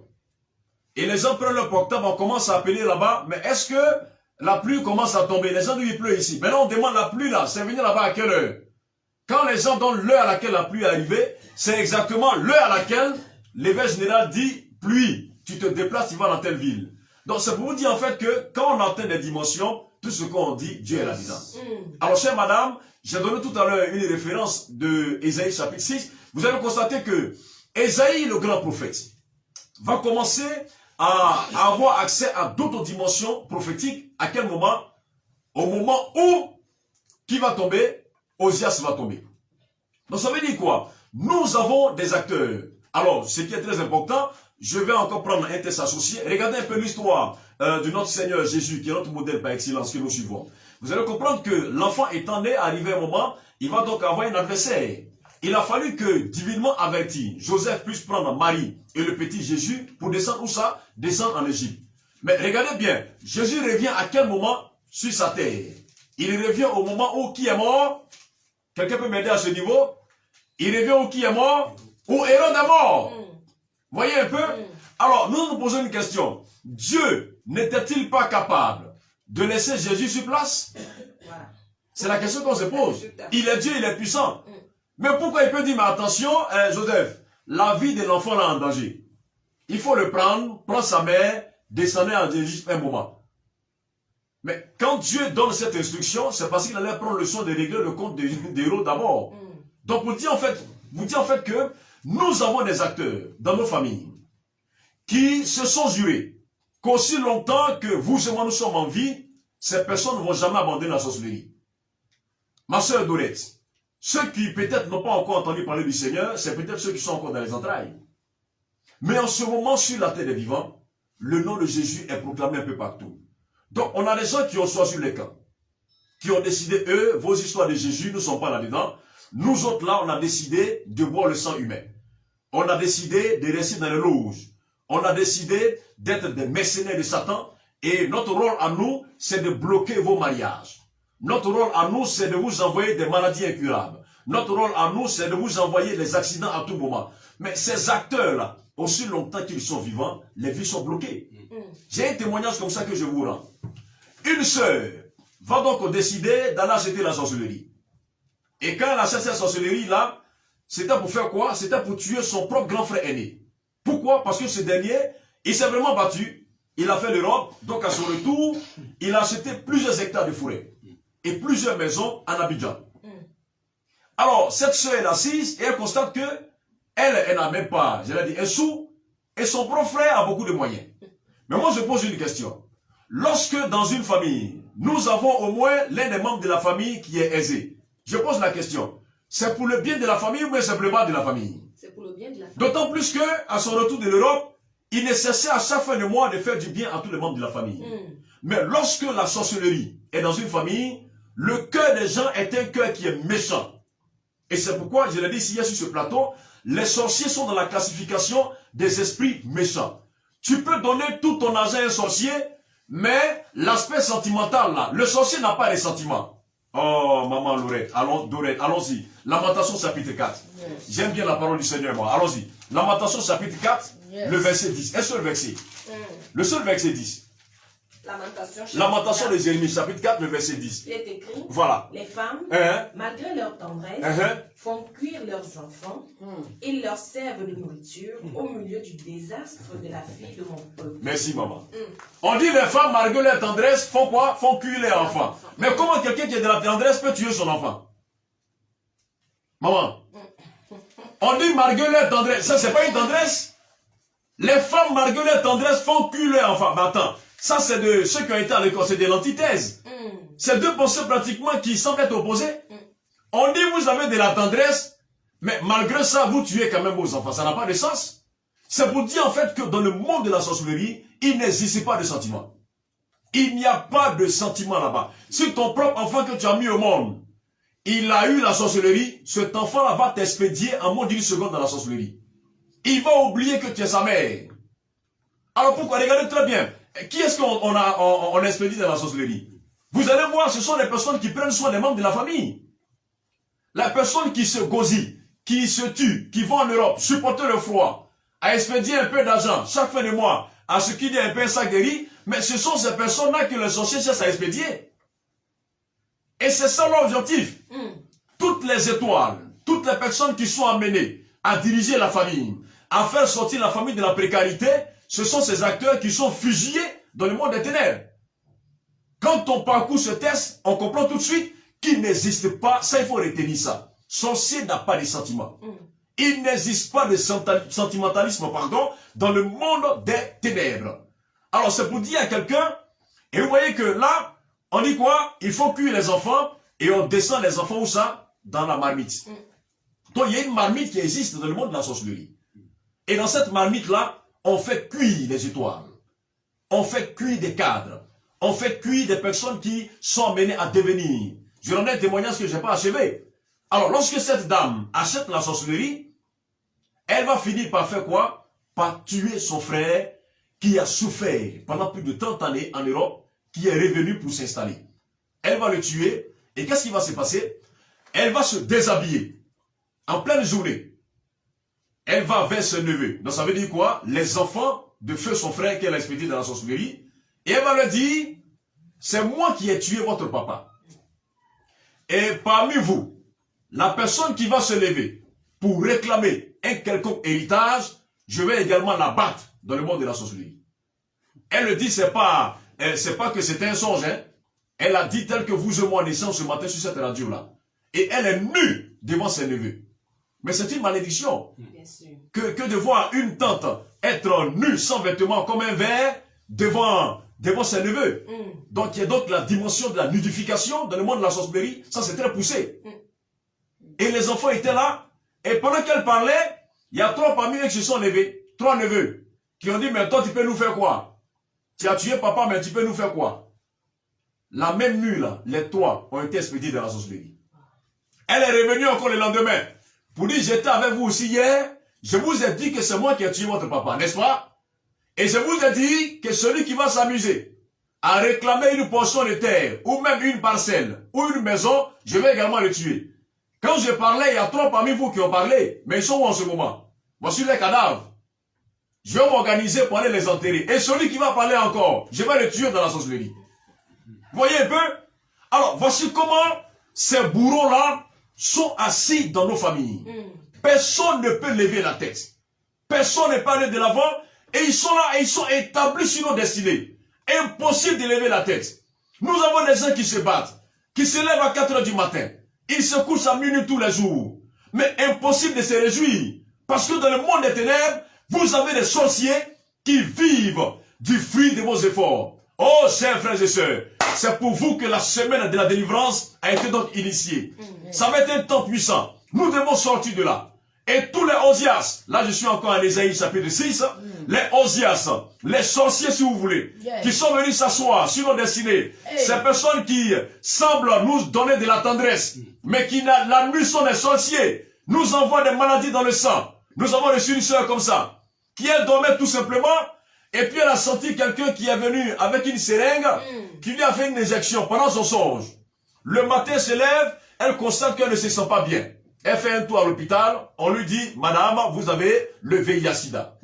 Et les gens prennent leur portable, on commence à appeler là-bas, mais est-ce que la pluie commence à tomber? Les gens disent, il pleut ici. Maintenant, on demande la pluie là, c'est venir là-bas à quelle heure? Quand les gens donnent l'heure à laquelle la pluie est arrivée, c'est exactement l'heure à laquelle l'évêque général dit, pluie, tu te déplaces, tu vas dans telle ville. Donc c'est pour vous dire en fait que quand on atteint des dimensions, tout ce qu'on dit, Dieu est là-dedans. Alors chère madame, j'ai donné tout à l'heure une référence de Ésaïe chapitre 6. Vous allez constater que Ésaïe, le grand prophète, va commencer à avoir accès à d'autres dimensions prophétiques. À quel moment? Au moment où qui va tomber? Osias va tomber. Donc ça veut dire quoi? Nous avons des acteurs. Alors, ce qui est très important, je vais encore prendre un test associé. Regardez un peu l'histoire de notre Seigneur Jésus, qui est notre modèle par excellence que nous suivons. Vous allez comprendre que l'enfant étant né, arrivé un moment, il va donc avoir un adversaire. Il a fallu que, divinement averti, Joseph puisse prendre Marie et le petit Jésus pour descendre où ça? Descendre en Égypte. Mais regardez bien, Jésus revient à quel moment sur sa terre? Il revient au moment où qui est mort? Quelqu'un peut m'aider à ce niveau? Il revient où qui est mort? Où Hérode est mort. Voyez un peu? Alors, nous nous posons une question. Dieu n'était-il pas capable de laisser Jésus sur place? C'est la question qu'on se pose. Il est Dieu, il est puissant. Mais pourquoi il peut dire, mais attention, Joseph, la vie de l'enfant là en danger. Il faut le prendre sa mère, descendre en Égypte un moment. Mais quand Dieu donne cette instruction, c'est parce qu'il allait prendre le soin de régler le compte d'Hérode d'abord. Donc vous dire en fait que nous avons des acteurs dans nos familles qui se sont jurés qu'aussi longtemps que vous et moi nous sommes en vie, ces personnes ne vont jamais abandonner la sorcellerie. Ma soeur Dorette, ceux qui peut-être n'ont pas encore entendu parler du Seigneur, c'est peut-être ceux qui sont encore dans les entrailles. Mais en ce moment, sur la terre des vivants, le nom de Jésus est proclamé un peu partout. Donc on a des gens qui ont choisi les camps, qui ont décidé, eux, vos histoires de Jésus ne sont pas là-dedans. Nous autres là, on a décidé de boire le sang humain. On a décidé de rester dans les loges. On a décidé d'être des mercenaires de Satan. Et notre rôle à nous, c'est de bloquer vos mariages. Notre rôle à nous, c'est de vous envoyer des maladies incurables. Notre rôle à nous, c'est de vous envoyer les accidents à tout moment. Mais ces acteurs-là, aussi longtemps qu'ils sont vivants, les vies sont bloquées. J'ai un témoignage comme ça que je vous rends. Une sœur va donc décider d'aller acheter la sorcellerie. Et quand elle achète cette sorcellerie-là, c'était pour faire quoi? C'était pour tuer son propre grand frère aîné. Pourquoi? Parce que ce dernier, il s'est vraiment battu. Il a fait l'Europe. Donc à son retour, il a acheté plusieurs hectares de forêt. Et plusieurs maisons en Abidjan. Alors, cette sœur est assise et elle constate que elle n'a même pas, je l'ai dit, un sou. Et son propre frère a beaucoup de moyens. Mais moi, je pose une question. Lorsque dans une famille, nous avons au moins l'un des membres de la famille qui est aisé, je pose la question, c'est pour le bien de la famille ou bien c'est pour le mal de la famille? C'est pour le bien de la famille. D'autant plus que, à son retour de l'Europe, il nécessitait à chaque fin de mois de faire du bien à tous les membres de la famille. Mais lorsque la sorcellerie est dans une famille, le cœur des gens est un cœur qui est méchant. Et c'est pourquoi, je l'ai dit ici sur ce plateau, les sorciers sont dans la classification des esprits méchants. Tu peux donner tout ton argent à un sorcier, mais l'aspect sentimental là, le sorcier n'a pas de sentiments. Oh, maman Lorette, allons-y. Lamentation chapitre 4. J'aime bien la parole du Seigneur, moi. Allons-y. Lamentation chapitre 4, le verset 10. Un seul verset. Le seul verset 10. Lamentation de Jérémie, chapitre 4, le verset 10. Il est écrit, voilà. Les femmes, malgré leur tendresse, font cuire leurs enfants, ils leur servent de nourriture au milieu du désastre de la fille de mon peuple. Merci, maman. On dit les femmes, malgré leur tendresse, font quoi? Font cuire leurs enfants. Mais comment quelqu'un qui est de la tendresse peut tuer son enfant? Maman. On dit malgré leur tendresse. Ça, c'est pas une tendresse? Les femmes, malgré leur tendresse, font cuire leurs enfants. Mais attends. Ça, c'est de ceux qui ont été à l'école, c'est de l'antithèse. C'est deux pensées pratiquement qui semblent être opposées. On dit vous avez de la tendresse, mais malgré ça, vous tuez quand même vos enfants. Ça n'a pas de sens. C'est pour dire en fait que dans le monde de la sorcellerie, il n'existe pas de sentiment. Il n'y a pas de sentiment là-bas. Si ton propre enfant que tu as mis au monde, il a eu la sorcellerie, cet enfant-là va t'expédier en moins d'une seconde dans la sorcellerie. Il va oublier que tu es sa mère. Alors pourquoi? Regardez très bien. Qui est-ce qu'on expédie dans la sorcellerie? Vous allez voir, ce sont les personnes qui prennent soin des membres de la famille. La personne qui se gosille, qui se tue, qui vont en Europe, supporter le froid, à expédier un peu d'argent chaque fin de mois, à ce qui dit un peu un sac de riz, mais ce sont ces personnes-là que les sorciers cherchent à expédier. Et c'est ça l'objectif. Toutes les étoiles, toutes les personnes qui sont amenées à diriger la famille, à faire sortir la famille de la précarité, ce sont ces acteurs qui sont fusillés dans le monde des ténèbres. Quand on parcourt ce test, on comprend tout de suite qu'il n'existe pas, ça il faut retenir ça. Sorcier n'a pas de sentiments. Il n'existe pas de sentimentalisme, pardon, dans le monde des ténèbres. Alors c'est pour dire à quelqu'un, et vous voyez que là, on dit quoi? Il faut cuire les enfants, et on descend les enfants où ça? Dans la marmite. Donc il y a une marmite qui existe dans le monde de la sorcellerie. Et dans cette marmite-là, on fait cuire les étoiles. On fait cuire des cadres. On fait cuire des personnes qui sont amenées à devenir. Je donne un témoignage que je n'ai pas achevé. Alors, lorsque cette dame achète la sorcellerie, elle va finir par faire quoi? Par tuer son frère qui a souffert pendant plus de 30 années en Europe, qui est revenu pour s'installer. Elle va le tuer. Et qu'est-ce qui va se passer? Elle va se déshabiller en pleine journée. Elle va vers ses neveux. Donc ça veut dire quoi? Les enfants de feu son frère qu'elle a expédié dans la sorcellerie. Et elle va leur dire, c'est moi qui ai tué votre papa. Et parmi vous, la personne qui va se lever pour réclamer un quelconque héritage, je vais également la battre dans le monde de la sorcellerie. Elle le dit, c'est pas que c'était un songe, hein. Elle a dit tel que vous et moi naissons ce matin sur cette radio-là. Et elle est nue devant ses neveux. Mais c'est une malédiction. Que de voir une tante être nue sans vêtements comme un verre devant ses neveux. Donc il y a donc la dimension de la nudification dans le monde de la sorcellerie. Ça c'est très poussé. Et les enfants étaient là. Et pendant qu'elle parlait, il y a 3 parmi eux qui se sont levés. 3 neveux. Qui ont dit, mais toi tu peux nous faire quoi? Tu as tué papa, mais tu peux nous faire quoi? La même nuit là, les 3 ont été expédiés dans la sorcellerie. Elle est revenue encore le lendemain. Pour dire, j'étais avec vous aussi hier. Je vous ai dit que c'est moi qui ai tué votre papa, n'est-ce pas? Et je vous ai dit que celui qui va s'amuser à réclamer une portion de terre, ou même une parcelle, ou une maison, je vais également le tuer. Quand je parlais, il y a 3 parmi vous qui ont parlé, mais ils sont où en ce moment? Voici les cadavres. Je vais m'organiser pour aller les enterrer. Et celui qui va parler encore, je vais le tuer dans la sorcellerie. Vous voyez un peu? Alors, voici comment ces bourreaux-là sont assis dans nos familles. Personne ne peut lever la tête. Personne n'est pas allé de l'avant. Et ils sont là, et ils sont établis sur nos destinées. Impossible de lever la tête. Nous avons des gens qui se battent, qui se lèvent à 4 h du matin. Ils se couchent à minuit tous les jours. Mais impossible de se réjouir. Parce que dans le monde des ténèbres, vous avez des sorciers qui vivent du fruit de vos efforts. Oh, chers frères et sœurs, c'est pour vous que la semaine de la délivrance a été donc initiée. Ça va être un temps puissant. Nous devons sortir de là. Et tous les Osias, là je suis encore en Ésaïe chapitre 6, les Osias, les sorciers si vous voulez, qui sont venus s'asseoir sur nos destinées, ces personnes qui semblent nous donner de la tendresse, mais qui la nuit sont des sorciers, nous envoient des maladies dans le sang. Nous avons reçu une sœur comme ça, qui elle dormait tout simplement, et puis elle a senti quelqu'un qui est venu avec une seringue, qui lui a fait une injection pendant son songe. Le matin elle se lève, elle constate qu'elle ne se sent pas bien. Elle fait un tour à l'hôpital, on lui dit, madame, vous avez le VIH-Sida.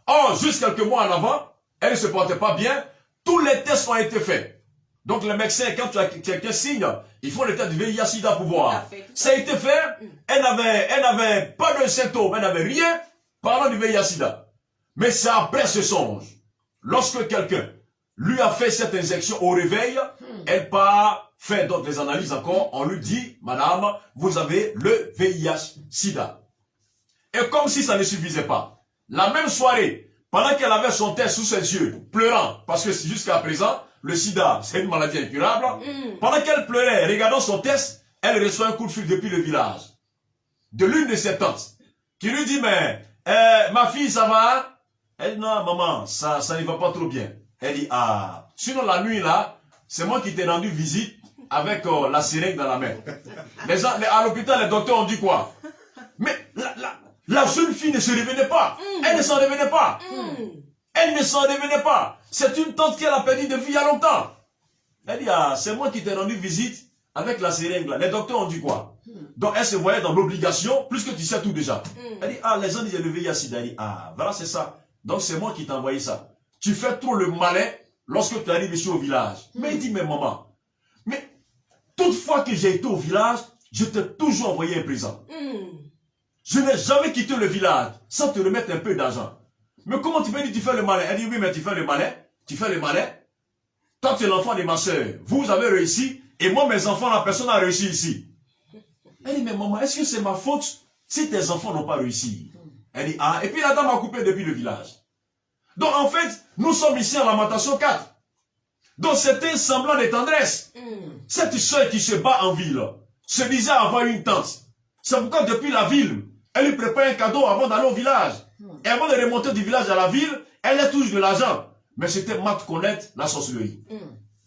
Or, juste quelques mois en avant, elle ne se portait pas bien, tous les tests ont été faits. Donc le médecin, quand quelqu'un signe, il faut le test du VIH-Sida pour voir. Ça a été fait, elle n'avait pas de symptômes, elle n'avait rien parlant du VIH-Sida. Mais c'est après ce songe, lorsque quelqu'un lui a fait cette injection au réveil, elle part faire donc des analyses encore, on lui dit, madame, vous avez le VIH-Sida. Et comme si ça ne suffisait pas, la même soirée, pendant qu'elle avait son test sous ses yeux, pleurant, parce que jusqu'à présent, le sida, c'est une maladie incurable, pendant qu'elle pleurait, regardant son test, elle reçoit un coup de fil depuis le village, de l'une de ses tantes, qui lui dit, mais, ma fille, ça va? Elle dit, non, maman, ça ne va pas trop bien. Elle dit, ah, sinon la nuit là, c'est moi qui t'ai rendu visite avec la seringue dans la main. À l'hôpital, les docteurs ont dit quoi? Mais la jeune fille ne se revenait pas. Elle ne s'en revenait pas. Elle ne s'en revenait pas. C'est une tante qu'elle a perdu de vie il y a longtemps. Elle dit, ah, c'est moi qui t'ai rendu visite avec la seringue là. Les docteurs ont dit quoi? Donc elle se voyait dans l'obligation, plus que tu sais tout déjà. Elle dit, ah, les gens disent le VIH-Sida. Elle dit, ah, voilà, c'est ça. Donc c'est moi qui t'ai envoyé ça. Tu fais trop le malin lorsque tu arrives ici au village. Mais il dit, mais maman, mais toutefois que j'ai été au village, je t'ai toujours envoyé un présent. Je n'ai jamais quitté le village sans te remettre un peu d'argent. Mais comment tu peux dire que tu fais le malin? Elle dit, oui, mais tu fais le malin. tu fais le malin. Toi, tu es l'enfant de ma soeur. Vous avez réussi. Et moi, mes enfants, la personne a réussi ici. Elle dit, mais maman, est-ce que c'est ma faute si tes enfants n'ont pas réussi? Elle dit, ah, et puis la dame a coupé depuis le village. Donc, en fait, nous sommes ici en Lamentation 4. Donc, c'était un semblant de tendresse. Cette soeur qui se bat en ville se disait avoir une tante. C'est pourquoi, depuis la ville, elle lui prépare un cadeau avant d'aller au village. Et avant de remonter du village à la ville, elle est touche de l'argent. Mais c'était mal connaître la sorcellerie.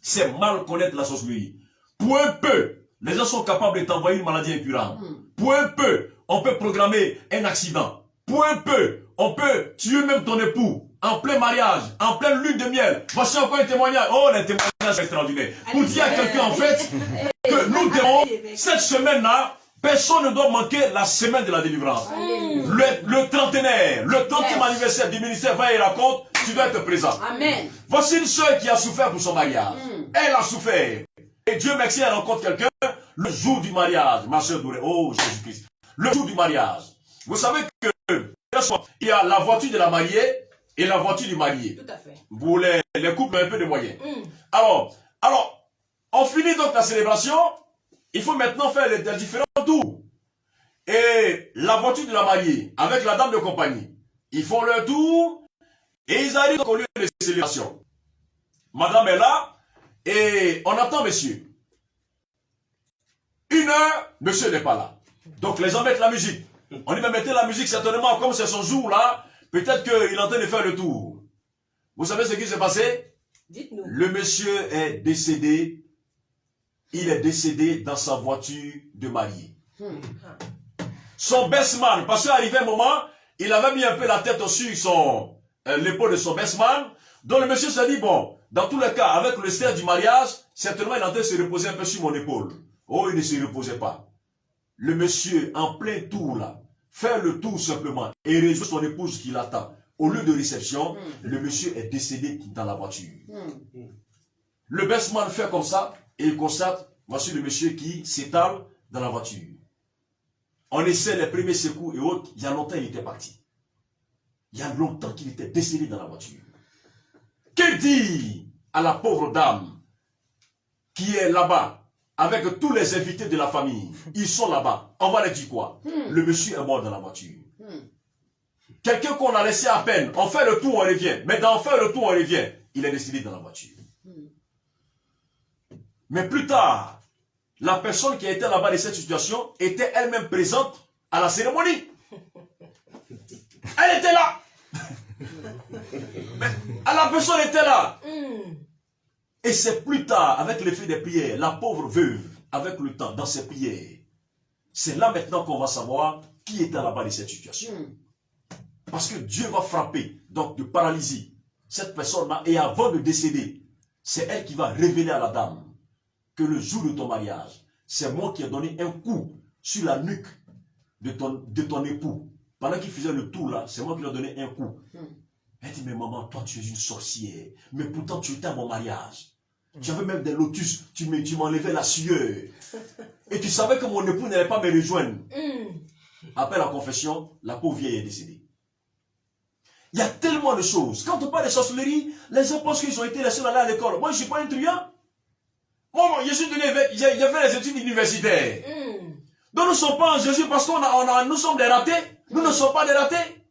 C'est mal connaître la sorcellerie. Pour un peu, les gens sont capables de t'envoyer une maladie incurable. Pour un peu, on peut programmer un accident. Pour un peu, on peut tuer même ton époux en plein mariage, en pleine lune de miel. Voici encore un témoignage. Oh, les témoignages extraordinaires. Pour dire à quelqu'un, en fait, que nous devons, cette semaine-là, personne ne doit manquer la semaine de la délivrance. Le trentenaire, le 30e anniversaire du ministère va y raconte, tu dois être présent. Amen. Voici une soeur qui a souffert pour son mariage. Elle a souffert. Et Dieu merci, elle rencontre quelqu'un le jour du mariage. Ma soeur Doré, oh Jésus-Christ. Le jour du mariage. Vous savez que il y a la voiture de la mariée et la voiture du marié. Tout à fait. Pour les couples un peu de moyens. Alors, on finit donc la célébration. Il faut maintenant faire les différents tours. Et la voiture de la mariée, avec la dame de compagnie, ils font leur tour et ils arrivent au lieu de célébration. Madame est là et on attend monsieur. 1 heure, monsieur n'est pas là. Donc les gens mettent la musique. On dit, mais mettez la musique certainement, comme c'est son jour là, peut-être qu'il est en train de faire le tour. Vous savez ce qui s'est passé? Dites-nous. Le monsieur est décédé. Il est décédé dans sa voiture de mariée. Son best man, parce qu'arrivé un moment, il avait mis un peu la tête sur l'épaule de son best man. Donc le monsieur s'est dit, bon, dans tous les cas, avec le stress du mariage, certainement il est en train de se reposer un peu sur mon épaule. Oh, il ne se reposait pas. Le monsieur, en plein tour là, fait le tour simplement et résout son épouse qui l'attend. Au lieu de réception, le monsieur est décédé dans la voiture. Le best man fait comme ça et il constate, voici le monsieur qui s'étale dans la voiture. On essaie les premiers secours et autres, il y a longtemps il était parti. Il y a longtemps qu'il était décédé dans la voiture. Que dit à la pauvre dame qui est là-bas avec tous les invités de la famille? Ils sont là-bas. On va leur dire quoi? Le monsieur est mort dans la voiture. Quelqu'un qu'on a laissé à peine, on fait le tour, on revient. Mais dans faire le tour, on revient. Il est décédé dans la voiture. Mais plus tard, la personne qui était là-bas de cette situation était elle-même présente à la cérémonie. Elle était là. Mais la personne était là. Et c'est plus tard, avec l'effet des prières, la pauvre veuve, avec le temps, dans ses prières, c'est là maintenant qu'on va savoir qui était là-bas de cette situation. Parce que Dieu va frapper, donc de paralysie, cette personne-là, et avant de décéder, c'est elle qui va révéler à la dame que le jour de ton mariage, c'est moi qui ai donné un coup sur la nuque de ton époux. Pendant qu'il faisait le tour là, c'est moi qui lui ai donné un coup. Elle dit, mais maman, toi tu es une sorcière, mais pourtant tu étais à mon mariage. J'avais même des lotus, tu m'enlevais la sueur. Et tu savais que mon époux n'allait pas me rejoindre. Après la confession, la pauvre vieille est décédée. Il y a tellement de choses. Quand on parle de sorcellerie, les gens pensent qu'ils ont été les seuls à aller à l'école. Moi, je ne suis pas un truand. Moi, j'ai fait les études universitaires. Donc, nous ne sommes pas en Jésus parce que nous sommes des ratés. Nous ne sommes pas des ratés.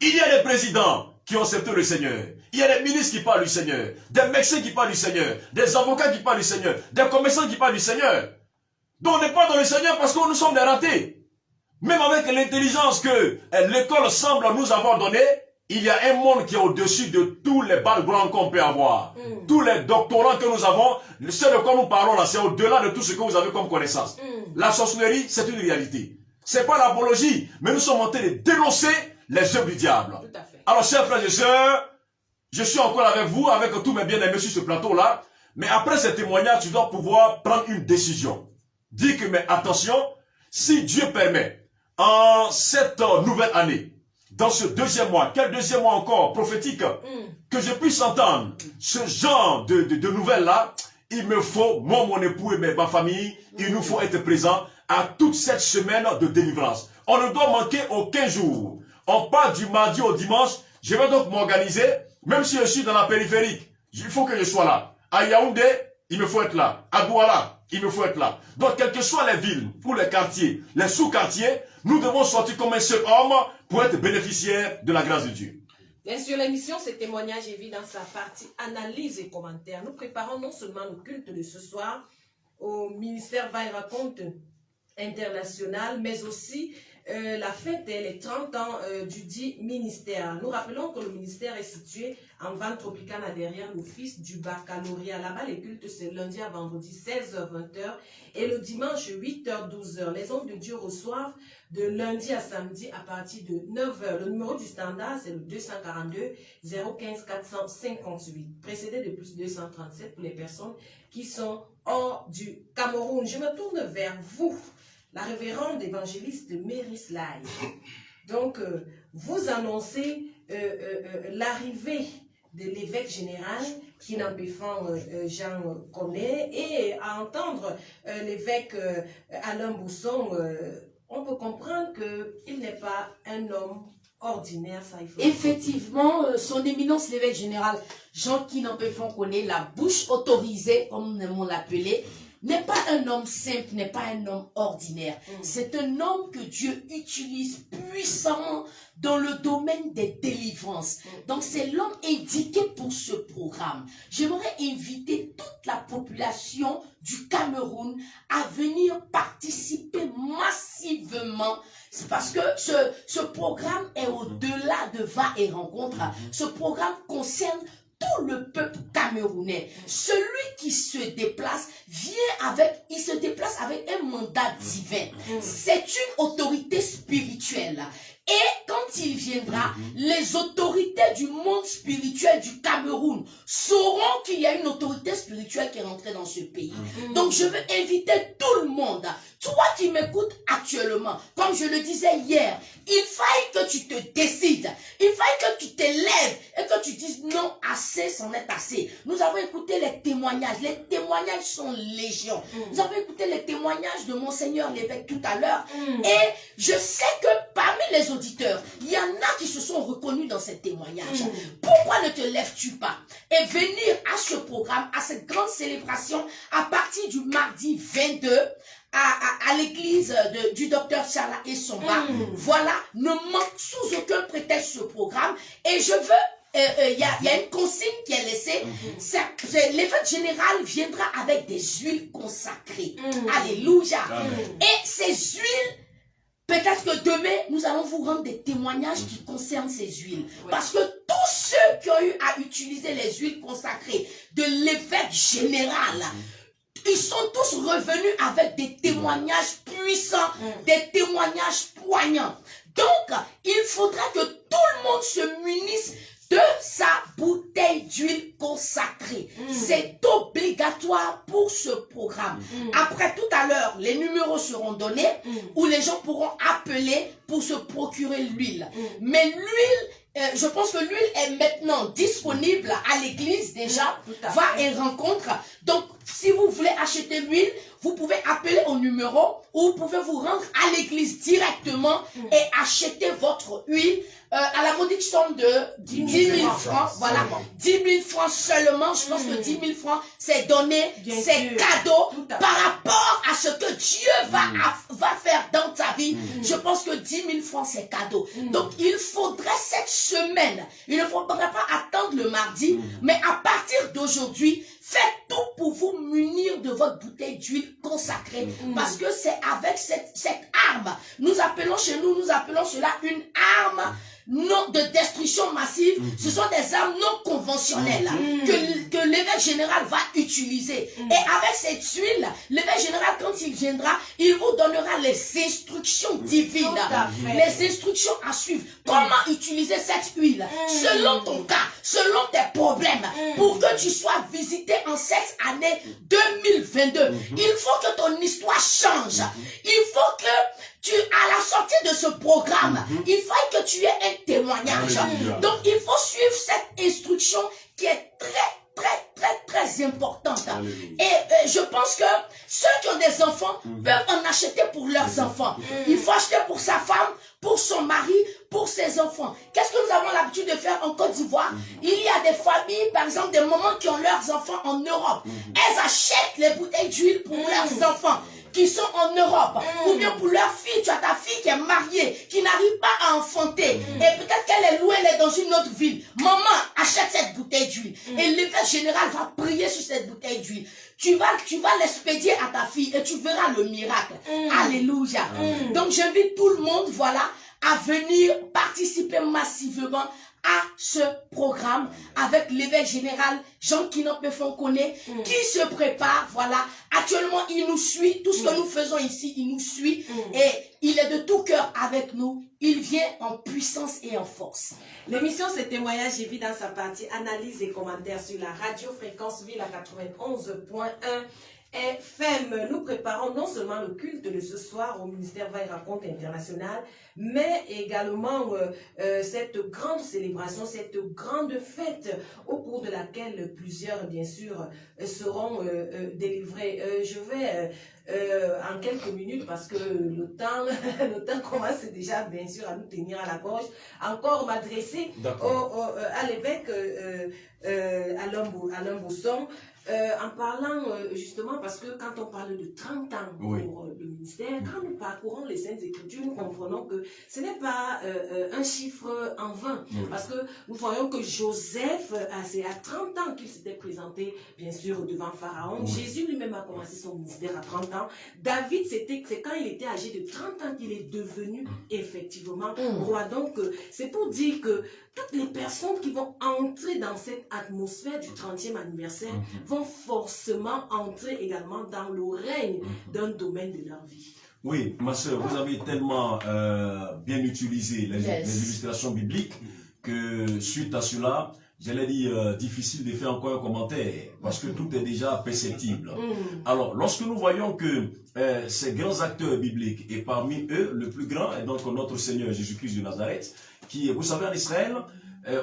Il y a des présidents qui ont accepté le Seigneur. Il y a des ministres qui parlent du Seigneur. Des médecins qui parlent du Seigneur. Des avocats qui parlent du Seigneur. Des commerçants qui parlent du Seigneur. Donc, on n'est pas dans le Seigneur parce que nous sommes des ratés. Même avec l'intelligence que l'école semble nous avoir donnée, il y a un monde qui est au-dessus de tous les backgrounds qu'on peut avoir. Tous les doctorats que nous avons, ce de quoi nous parlons là, c'est au-delà de tout ce que vous avez comme connaissance. La sorcellerie, c'est une réalité. Ce n'est pas l'apologie, mais nous sommes en train de dénoncer les œuvres du diable. Alors, chers frères et sœurs, je suis encore avec vous, avec tous mes bien-aimés sur ce plateau-là, mais après ce témoignage, tu dois pouvoir prendre une décision. Dis que, mais attention, si Dieu permet, en cette nouvelle année, dans ce deuxième mois, quel deuxième mois encore prophétique, que je puisse entendre ce genre de nouvelles-là, il me faut, moi, mon époux et ma famille, il nous faut être présents à toute cette semaine de délivrance. On ne doit manquer aucun jour. On part du mardi au dimanche. Je vais donc m'organiser même si je suis dans la périphérique, il faut que je sois là. À Yaoundé, il me faut être là. À Douala, il me faut être là. Donc, quelles que soient les villes ou les quartiers, les sous-quartiers, nous devons sortir comme un seul homme pour être bénéficiaires de la grâce de Dieu. Bien sûr, l'émission, ce témoignage est vu dans sa partie analyse et commentaires. Nous préparons non seulement le culte de ce soir au ministère Va et Raconte international, mais aussi la fête et les 30 ans du dit ministère. Nous rappelons que le ministère est situé en Van Tropicana derrière l'office du baccalauréat. Là-bas, les cultes, c'est lundi à vendredi 16h-20h et le dimanche 8h-12h. Les hommes de Dieu reçoivent de lundi à samedi à partir de 9h. Le numéro du standard, c'est le 242 015 458, précédé de plus 237 pour les personnes qui sont hors du Cameroun. Je me tourne vers vous, la révérende évangéliste Mary Sly. Donc, vous annoncez l'arrivée de l'évêque général qui Nampéfan Jean connaît, et à entendre l'évêque Alain Bousson, on peut comprendre qu'il n'est pas un homme ordinaire, ça il faut. Effectivement, son éminence l'évêque général Jean Nampéfan connaît, la bouche autorisée, comme nous aimons l'appeler, n'est pas un homme simple, n'est pas un homme ordinaire. C'est un homme que Dieu utilise puissamment dans le domaine des délivrances. Donc c'est l'homme indiqué pour ce programme. J'aimerais inviter toute la population du Cameroun à venir participer massivement. C'est parce que ce programme est au-delà de Va et Rencontre. Ce programme concerne tout le peuple camerounais. Celui qui se déplace il se déplace avec un mandat divin. C'est une autorité spirituelle. Et quand il viendra, les autorités du monde spirituel du Cameroun sauront qu'il y a une autorité spirituelle qui est rentrée dans ce pays. Donc je veux inviter tout le monde, toi qui m'écoutes actuellement, comme je le disais hier, il faille que tu te décides, il faille que tu te lèves et que tu dises non, assez, c'en est assez. Nous avons écouté les témoignages sont légion. Nous avons écouté les témoignages de Monseigneur l'évêque tout à l'heure, et je sais que parmi les auditeurs, il y en a qui se sont reconnus dans ces témoignages. Pourquoi ne te lèves-tu pas et venir à ce programme, à cette grande célébration à partir du mardi 22 à l'église du docteur Charles et Somba. Voilà, ne manque sous aucun prétexte ce programme, et je veux il y a une consigne qui est laissée. L'évêque général viendra avec des huiles consacrées. Alléluia. Et ces huiles, peut-être que demain, nous allons vous rendre des témoignages qui concernent ces huiles. Parce que tous ceux qui ont eu à utiliser les huiles consacrées de l'évêque général, ils sont tous revenus avec des témoignages puissants, des témoignages poignants. Donc, il faudra que tout le monde se munisse de sa bouteille d'huile consacrée. C'est obligatoire pour ce programme. Après, tout à l'heure, les numéros seront donnés où les gens pourront appeler pour se procurer l'huile. Mais l'huile, je pense que l'huile est maintenant disponible à l'église déjà. Va et Rencontre. Donc, si vous voulez acheter l'huile, vous pouvez appeler au numéro, ou vous pouvez vous rendre à l'église directement et acheter votre huile à la modique somme de 10 000 francs. Voilà, 10 000 francs seulement. Je pense que 10 000 francs, c'est donné, c'est cadeau par rapport à ce que Dieu va faire dans ta vie. Je pense que 10 000 francs, c'est cadeau. Donc, il faudrait cette semaine, il ne faudrait pas attendre le mardi, mais à partir d'aujourd'hui, faites tout pour vous munir de votre bouteille d'huile consacrée. Parce que c'est avec cette arme, nous appelons chez nous, nous appelons cela une arme non de destruction massive. Ce sont des armes non conventionnelles que l'évêque général va utiliser. Et avec cette huile, l'évêque général, quand il viendra, il vous donnera les instructions divines, les instructions à suivre. Comment utiliser cette huile selon ton cas, selon tes problèmes, pour que tu sois visité en cette année 2022. Il faut que ton histoire change. Il faut que à la sortie de ce programme, il faut que tu aies un témoignage. Donc, il faut suivre cette instruction qui est très importante. Et je pense que ceux qui ont des enfants peuvent en acheter pour leurs enfants. Il faut acheter pour sa femme, pour son mari, pour ses enfants. Qu'est-ce que nous avons l'habitude de faire en Côte d'Ivoire? Il y a des familles, par exemple, des mamans qui ont leurs enfants en Europe. Elles achètent les bouteilles d'huile pour leurs enfants qui sont en Europe, ou bien pour leur fille. Tu as ta fille qui est mariée, qui n'arrive pas à enfanter, et peut-être qu'elle est loin, elle est dans une autre ville. Maman, achète cette bouteille d'huile, et l'évêque général va prier sur cette bouteille d'huile. Tu vas l'expédier à ta fille, et tu verras le miracle. Alléluia. Donc j'invite tout le monde, voilà, à venir participer massivement à ce programme avec l'évêque général Jean Kinopé Fonkoné qui se prépare, voilà. Actuellement, il nous suit, tout ce que nous faisons ici, il nous suit et il est de tout cœur avec nous. Il vient en puissance et en force. L'émission Ce témoignage est vue dans sa partie analyse et commentaires sur la radio Fréquence Ville à 91.1 FM. Nous préparons non seulement le culte de ce soir au ministère Vaille Raconte International, mais également cette grande célébration, cette grande fête au cours de laquelle plusieurs, bien sûr, seront délivrés. Je vais en quelques minutes, parce que le temps commence déjà, bien sûr, à nous tenir à la gorge, encore m'adresser à l'évêque Alain Bosson. En parlant justement, parce que quand on parle de 30 ans pour le ministère, quand nous parcourons les Saintes Écritures, nous comprenons que ce n'est pas un chiffre en vain. Parce que nous voyons que Joseph, c'est à 30 ans qu'il s'était présenté, bien sûr, devant Pharaon. Jésus lui-même a commencé son ministère à 30 ans. David, c'est quand il était âgé de 30 ans qu'il est devenu effectivement roi. Donc, c'est pour dire que toutes les personnes qui vont entrer dans cette atmosphère du 30e anniversaire vont forcément entrer également dans le règne d'un domaine de leur vie. Oui, ma soeur, vous avez tellement bien utilisé les illustrations bibliques que suite à cela, j'allais dire difficile de faire encore un commentaire parce que tout est déjà perceptible. Alors, lorsque nous voyons que ces grands acteurs bibliques, et parmi eux, le plus grand est donc notre Seigneur Jésus-Christ de Nazareth, qui, vous savez, en Israël,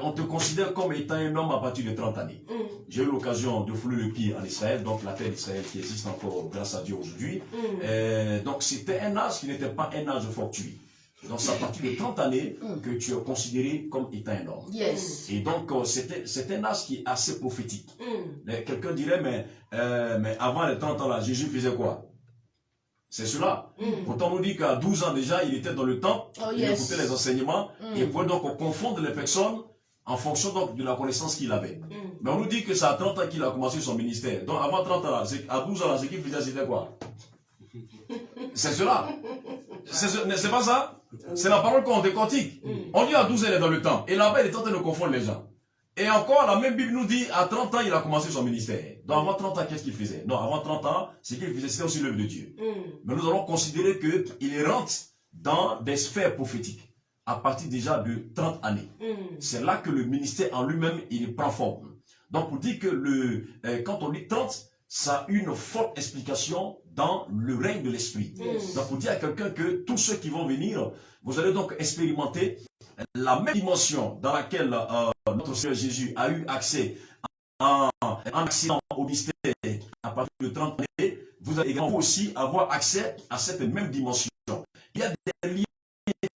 on te considère comme étant un homme à partir de 30 années. J'ai eu l'occasion de fouler le pied en Israël, donc la terre d'Israël qui existe encore grâce à Dieu aujourd'hui. Donc c'était un âge qui n'était pas un âge fortuit. Donc c'est à partir de 30 années que tu es considéré comme étant un homme. Et donc c'est un âge qui est assez prophétique. Quelqu'un dirait, mais avant les 30 ans là, Jésus faisait quoi? C'est cela. Pourtant, on nous dit qu'à 12 ans déjà, il était dans le temple, il écoutait les enseignements, et il pouvait donc confondre les personnes en fonction donc de la connaissance qu'il avait. Mais on nous dit que c'est à 30 ans qu'il a commencé son ministère. Donc avant 30 ans, à 12 ans, ce qu'il faisait, c'était quoi? C'est cela. C'est pas ça? C'est la parole qu'on décortique. On dit à 12 ans, il est dans le temple. Et là-bas, il est en train de confondre les gens. Et encore, la même Bible nous dit, à 30 ans, il a commencé son ministère. Donc, avant 30 ans, qu'est-ce qu'il faisait? Non, avant 30 ans, ce qu'il faisait, c'était aussi l'œuvre de Dieu. Mais nous allons considérer qu'il rentre dans des sphères prophétiques, à partir déjà de 30 années. C'est là que le ministère en lui-même, il prend forme. Donc, pour dire que quand on dit 30, ça a une forte explication dans le règne de l'esprit. Donc, pour dire à quelqu'un que tous ceux qui vont venir, vous allez donc expérimenter la même dimension dans laquelle notre Seigneur Jésus a eu accès en accédant au mystère à partir de 30 années, vous allez également aussi avoir accès à cette même dimension. Il y a des liens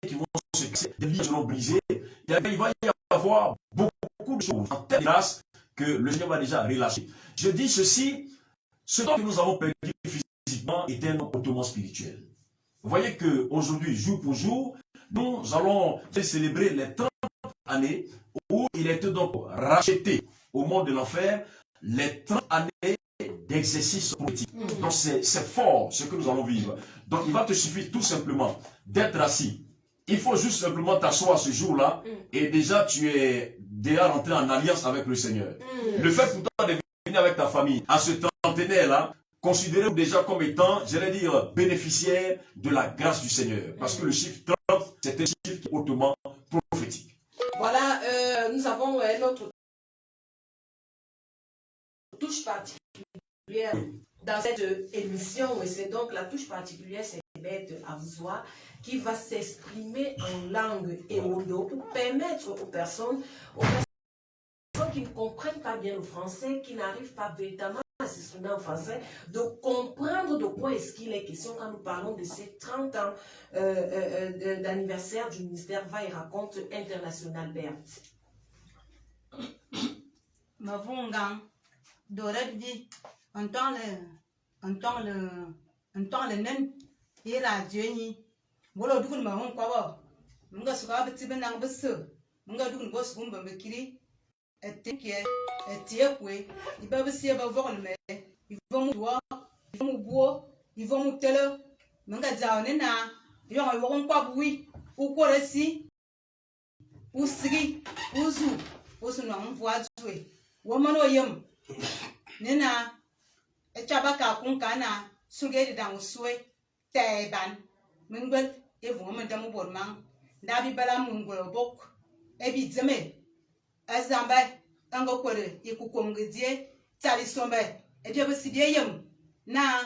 qui vont se casser, des liens qui seront brisés, il va y avoir beaucoup de choses en telle grâce que le Seigneur va déjà relâcher. Je dis ceci, ce que nous avons perdu physiquement est un homme hautement spirituel. Vous voyez qu'aujourd'hui, jour pour jour, nous allons célébrer les 30 années où il a été donc racheté au monde de l'enfer, les 30 années d'exercice politique. Donc c'est fort ce que nous allons vivre. Donc il va te suffire tout simplement d'être assis. Il faut juste simplement t'asseoir ce jour-là et déjà tu es déjà rentré en alliance avec le Seigneur. Le fait pour toi de venir avec ta famille à ce trentenaire-là, considérez-vous déjà comme étant, j'allais dire, bénéficiaire de la grâce du Seigneur. Parce que le chiffre 30, c'est un chiffre qui est hautement prophétique. Voilà, nous avons notre touche particulière dans cette émission, et c'est donc la touche particulière, c'est Bête Avouzois, qui va s'exprimer en langue Ewondo pour permettre aux personnes qui ne comprennent pas bien le français, qui n'arrivent pas véritablement s'exprimer en français, de comprendre de quoi est-ce qu'il est question quand nous parlons de ces 30 ans d'anniversaire du ministère Va et Raconte International Berthe. Mavungang, Dorette dit, on entend le nen, et la Dieu, Molo Dukun Mahon Kawa, Munga Suka Tibenang Busso, Munga Dukun Bos Umba Mekiri, et Tinkie, et Tiekwe, il peut aussi avoir volé, ils vont voir, ils vont boire, ils vont tell, Munga Zaunena, ils vont pas oui, ou quoi aussi, ou Sigi, ou Zou, ou son nom voit jouer. Woman or yum, Nina, a Chabaka Kunkana, Sugate down sway, Taiban, Mingle, if woman demo man, Dabi Bala Mungo book, Ebi Zeme, as Zamba, Ungo Quere, Ikukum Gizie, Sally Sombe, a Jabba Sidium, Na,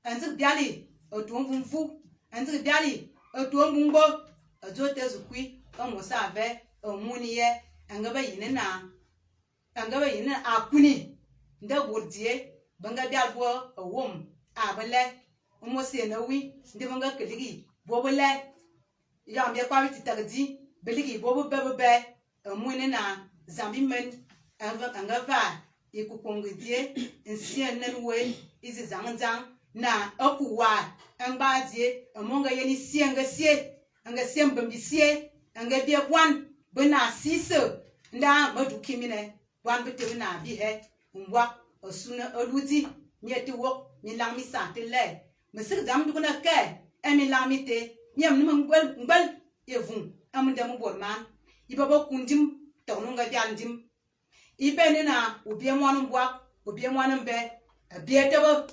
and the Biali, or Twum Fu, and the Biali, or Twum Mumbo, a Jotas Qui, almost Ave, or Munie, and Gaba Yinena. Angaba yin a kuni nda wurdie banga dalbo a wom a bele almost in a wee the banga kiligi bobele yam be quality tagdi beligi bobo bebe a munina zambi men angava ikukongidie nsien nanwe izi zangang na akuwa angbazie amonga yeni sienga sie anga siembambi sie anga bia kwan bena siso nda madukimine One bit na be head, Umwa, or sooner a luti, near to walk, me lang me sa till lay. Mr. Dam do not care, and me lang me te, yam well, yevum, am them board man. Ibaba kundim, Tonunga jandim. Ibenina, would be a one walk, would be a one bed, a beer double,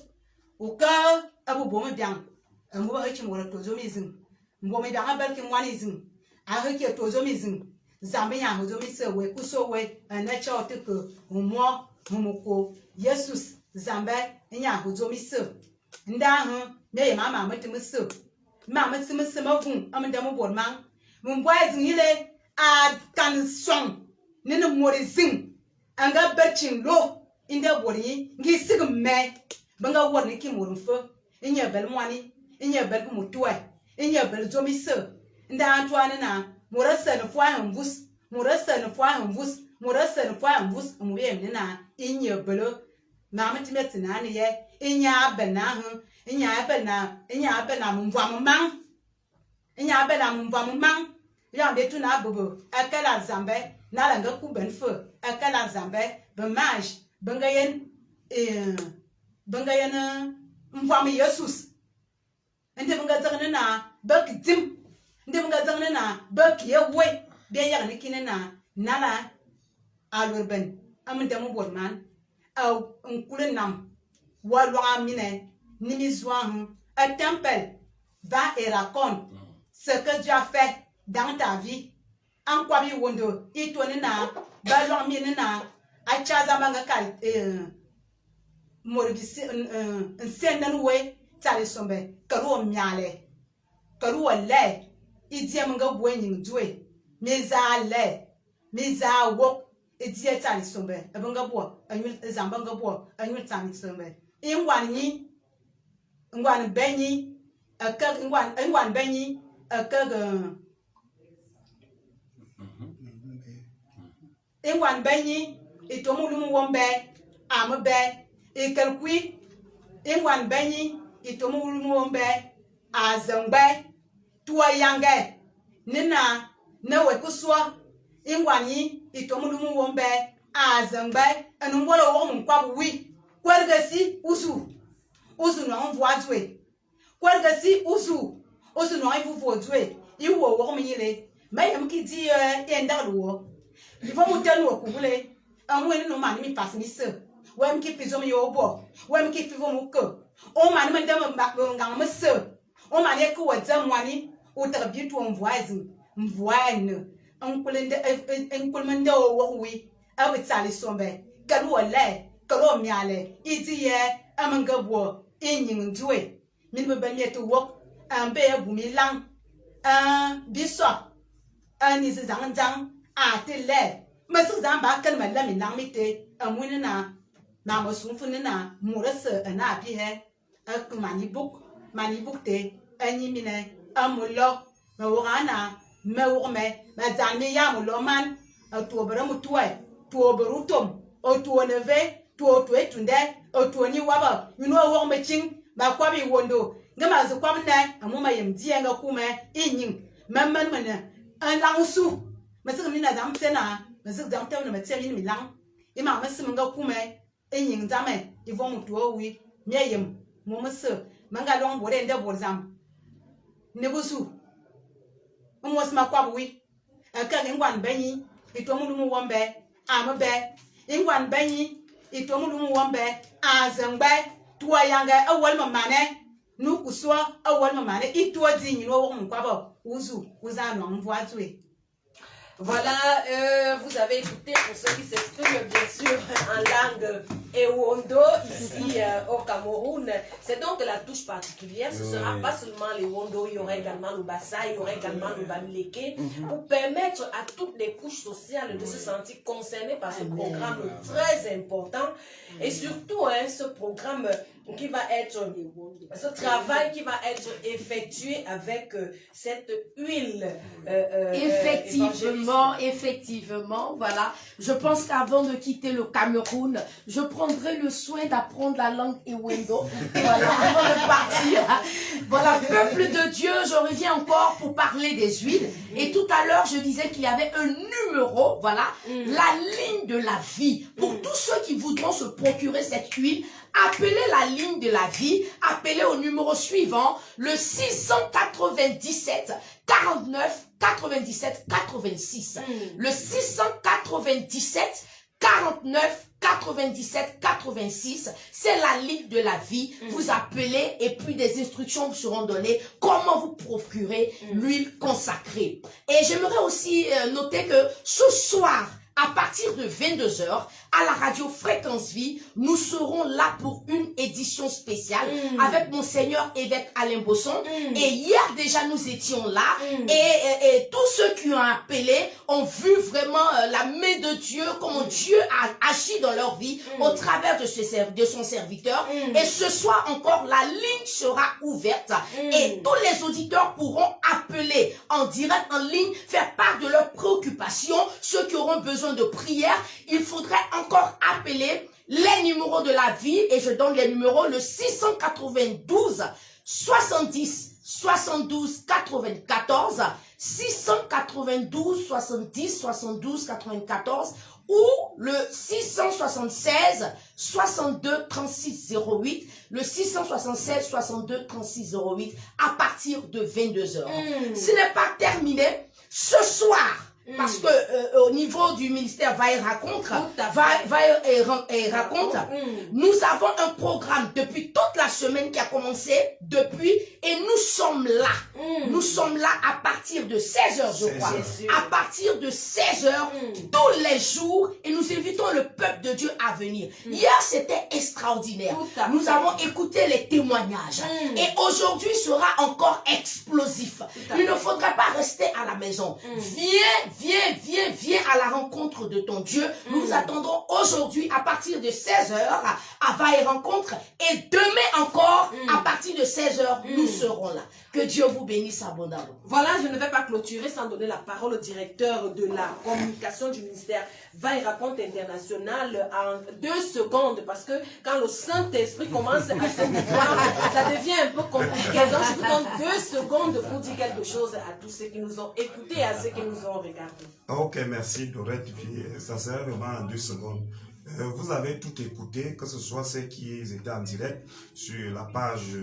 Uka, abu woman down, and more him or a tozomizm. Woman down a belkin one ism. I heard your tozomizm. Zambia hozomise we kusowe anacha oteko umwo mumuko Jesus zambe nya hozomise nda hu me mama matimise mama timise mavun amda mo borman mun boys ngile a kan song nene morizin anga bachin lo inda boryi ngi sigme banga worni ki murunfo inya bel mwani inya bel mutuwa inya bel zomise nda antwane na Morasa no fwa hambus, Morasa no fwa hambus, Morasa no fwa hambus, umwe na inye belo, mama timeti na ni ye, inya bena hu, inya bena mumva mumang, inya bena mumva mumang, ya betu na bobo, akala zambe, na langa kuben fo, akala zambe, bemaj, bengayen mumva mi Jesus, ende benga zagna na bak dim. Ndi mga zangna na baki ya we be ya ni kinena nala alurban amda mu borman au nkulenam walwa mine nimi zwan un temple va et raconte ce que Dieu a fait dans ta vie en quoi bi wondo itoni na balwa mine na achaza manga kal morbisi nsenan we tali sombe karu myale karu walle Idia mga bwenyin dwe meza le meza wo idia tali sombe abanga bo anyu zambanga bo anyu tani sombe ingwan benyi akag ingwan benyi akag ingwan benyi itomulu wombe ambe ikalkui ingwan benyi itomulu wombe azangbe Tua yange nina na we kuswa ingwani itomulumu wombe azangbe enumbola wo mkwa wi kwergasi usu no mvoadwe kwergasi usu no ivuvodwe iwo wo mnyile mayam kidi endaluwo ifo mutenu okubule amwe no mani mi pasni se wem ki pizo mi obo wem ki fivo muko o mani mandama ngam mse o mani ko wadzamwani utarbitu mvoine enkulmende owi abitsali sombe kalu wale kalu miale idiye amangabo inyindwe min bebenetu wok ambe bumilang biso ani zangzang atile masu zamba kan malami nangmite amwina na ma mo sun fun na mo rasa na bi he ak mani book te ani mine amulo ma wona ma wome ma dan me ya mulo man to bara mutuai to barutom o to neve to etunde o to ni waba you know wo me ching ba kwa bi wondo ngama zu kwa mna amuma yem die nga kuma inyin mamman mana an langsu masu mi na dam tena masu dam tena ma tseli mi lang ima masu nga kuma inyin zame ivo mutu owi nyeyem mo masu manga long bore nde borzam ne busu mo sma kwa bwi aka ngwan banyi itomu mu wombe amabe ingwan banyi itomu mu wombe azangbe tuwa yanga awal mamane nu kuswa awal mamane itwa di nyino wo mkwabo uzu uzano mvoatwe. Voilà, vous avez écouté pour ceux qui s'expriment bien sûr en langue Ewondo ici au Cameroun. C'est donc la touche particulière. Ce ne sera pas seulement les Wondo, il y aura également le Bassa, il y aura également le Bamileke, pour permettre à toutes les couches sociales de se sentir concernées par ce programme très important. Et surtout, ce programme qui va être, ce travail qui va être effectué avec cette huile. Effectivement, voilà. Je pense qu'avant de quitter le Cameroun, je prendrai le soin d'apprendre la langue Ewondo. Voilà, avant de partir. Voilà, peuple de Dieu, je reviens encore pour parler des huiles. Et tout à l'heure, je disais qu'il y avait un numéro, voilà, la ligne de la vie. Pour tous ceux qui voudront se procurer cette huile, appelez la ligne de la vie, appelez au numéro suivant, le 697 49 97 86. Le 697 49 97 86, c'est la ligne de la vie. Vous appelez et puis des instructions vous seront données comment vous procurer l'huile consacrée. Et j'aimerais aussi noter que ce soir, à partir de 22h, à la radio Fréquence Vie, nous serons là pour une édition spéciale avec Monseigneur évêque Alain Bosson. Et hier déjà, nous étions là. Et tous ceux qui ont appelé ont vu vraiment la main de Dieu, comment Dieu a agi dans leur vie au travers de son serviteur. Et ce soir encore, la ligne sera ouverte. Et tous les auditeurs pourront appeler en direct, en ligne, faire part de leurs préoccupations. Ceux qui auront besoin de prière, il faudrait encore appeler les numéros de la vie, et je donne les numéros, le 692 70 72 94, 692 70 72 94, ou le 676 62 36 08, le 676 62 36 08, à partir de 22h. Ce n'est pas terminé. Ce soir, parce que au niveau du ministère Va et Raconte, nous avons un programme depuis toute la semaine qui a commencé depuis, et nous sommes là. Nous sommes là à partir de 16h, je crois. À partir de 16h, tous les jours, et nous invitons le peuple de Dieu à venir. Hier, c'était extraordinaire. Nous avons écouté les témoignages. Et aujourd'hui sera encore explosif. Il ne faudrait pas rester à la maison. Viens à la rencontre de ton Dieu. Nous vous attendons aujourd'hui à partir de 16h à Va et Rencontre. Et demain encore, à partir de 16h, nous serons là. Que Dieu vous bénisse abondamment. Voilà, je ne vais pas clôturer sans donner la parole au directeur de la communication du ministère Va et Raconte International en 2 secondes, parce que quand le Saint-Esprit commence à se mouvoir, ça devient un peu compliqué. Donc je vous donne 2 secondes pour dire quelque chose à tous ceux qui nous ont écoutés et à ceux qui nous ont regardés. Ok, merci Dorette. Ça sera vraiment en 2 secondes. Vous avez tout écouté, que ce soit ceux qui étaient en direct sur la page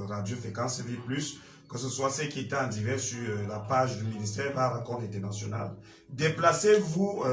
Radio Fréquence Vie Plus, que ce soit ceux qui étaient en direct sur la page du ministère Va et Raconte International. Déplacez-vous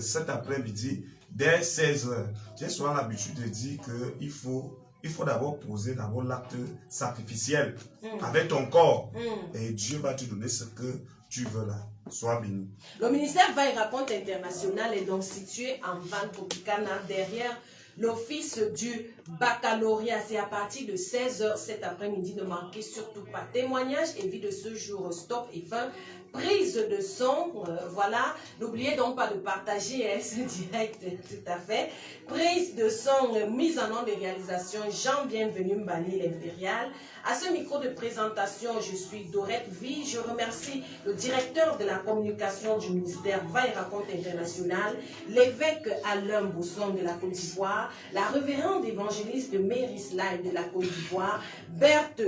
cet après-midi dès 16h. J'ai souvent l'habitude de dire qu'il faut d'abord poser l'acte sacrificiel avec ton corps. Et Dieu va te donner ce que tu veux là. Sois béni. Le ministère Va et Raconte International est donc situé en Van Tropicana, derrière l'office du baccalauréat. C'est à partir de 16h cet après-midi. Ne manquez surtout pas. Témoignage et vie de ce jour, stop et fin. Prise de son, voilà. N'oubliez donc pas de partager ce direct, tout à fait. Prise de son, mise en ordre de réalisation, Jean Bienvenu Mbani, l'Impérial. À ce micro de présentation, je suis Dorette Vie. Je remercie le directeur de la communication du ministère Va et Raconte International, l'évêque Alain Bousson de la Côte d'Ivoire, la révérende évangéliste de Mérislaï de la Côte d'Ivoire, Berthe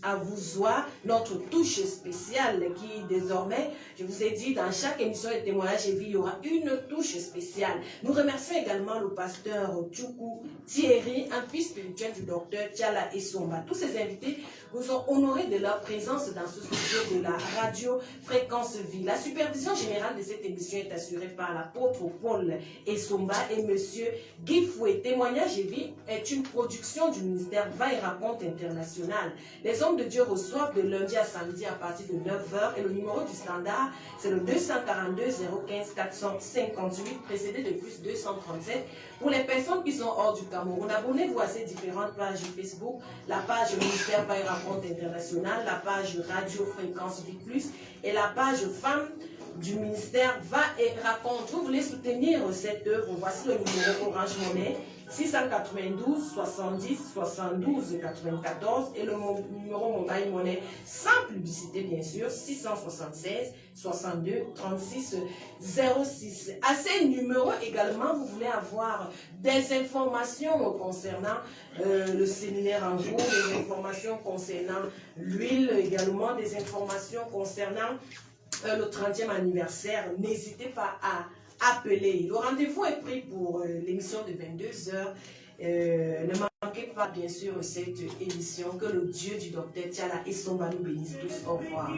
Avouzois, notre touche spéciale qui désormais, je vous ai dit, dans chaque émission de témoignage et vie, il y aura une touche spéciale. Nous remercions également le pasteur Tchoukou Thierry, un fils spirituel du docteur Tiala Essomba. Tous ces invités nous ont honorés de leur présence dans ce studio de la radio Fréquence Vie. La supervision générale de cette émission est assurée par l'apôtre Paul Essomba et monsieur Guy Fouet. Témoignage et vie est une production du ministère Va et Raconte International. Les hommes de Dieu reçoivent de lundi à samedi à partir de 9h et le numéro du standard, c'est le 242 015 458, précédé de plus 237. Pour les personnes qui sont hors du Cameroun, abonnez-vous à ces différentes pages Facebook, la page ministère Va et Raconte International, la page Radio Fréquence Vie Plus et la page Femmes du ministère Va et Raconte. Vous voulez soutenir cette œuvre, voici le numéro Orange Monnaie 692 70 72 94 et le numéro Mobile Monnaie sans publicité bien sûr 676 62 36 06. À ces numéros également, vous voulez avoir des informations concernant le séminaire en cours, des informations concernant l'huile, également des informations concernant le 30e anniversaire. N'hésitez pas à appeler. Le rendez-vous est pris pour l'émission de 22h. Ne manquez pas bien sûr cette émission. Que le Dieu du docteur Tiala Essomba nous bénisse tous. Au revoir.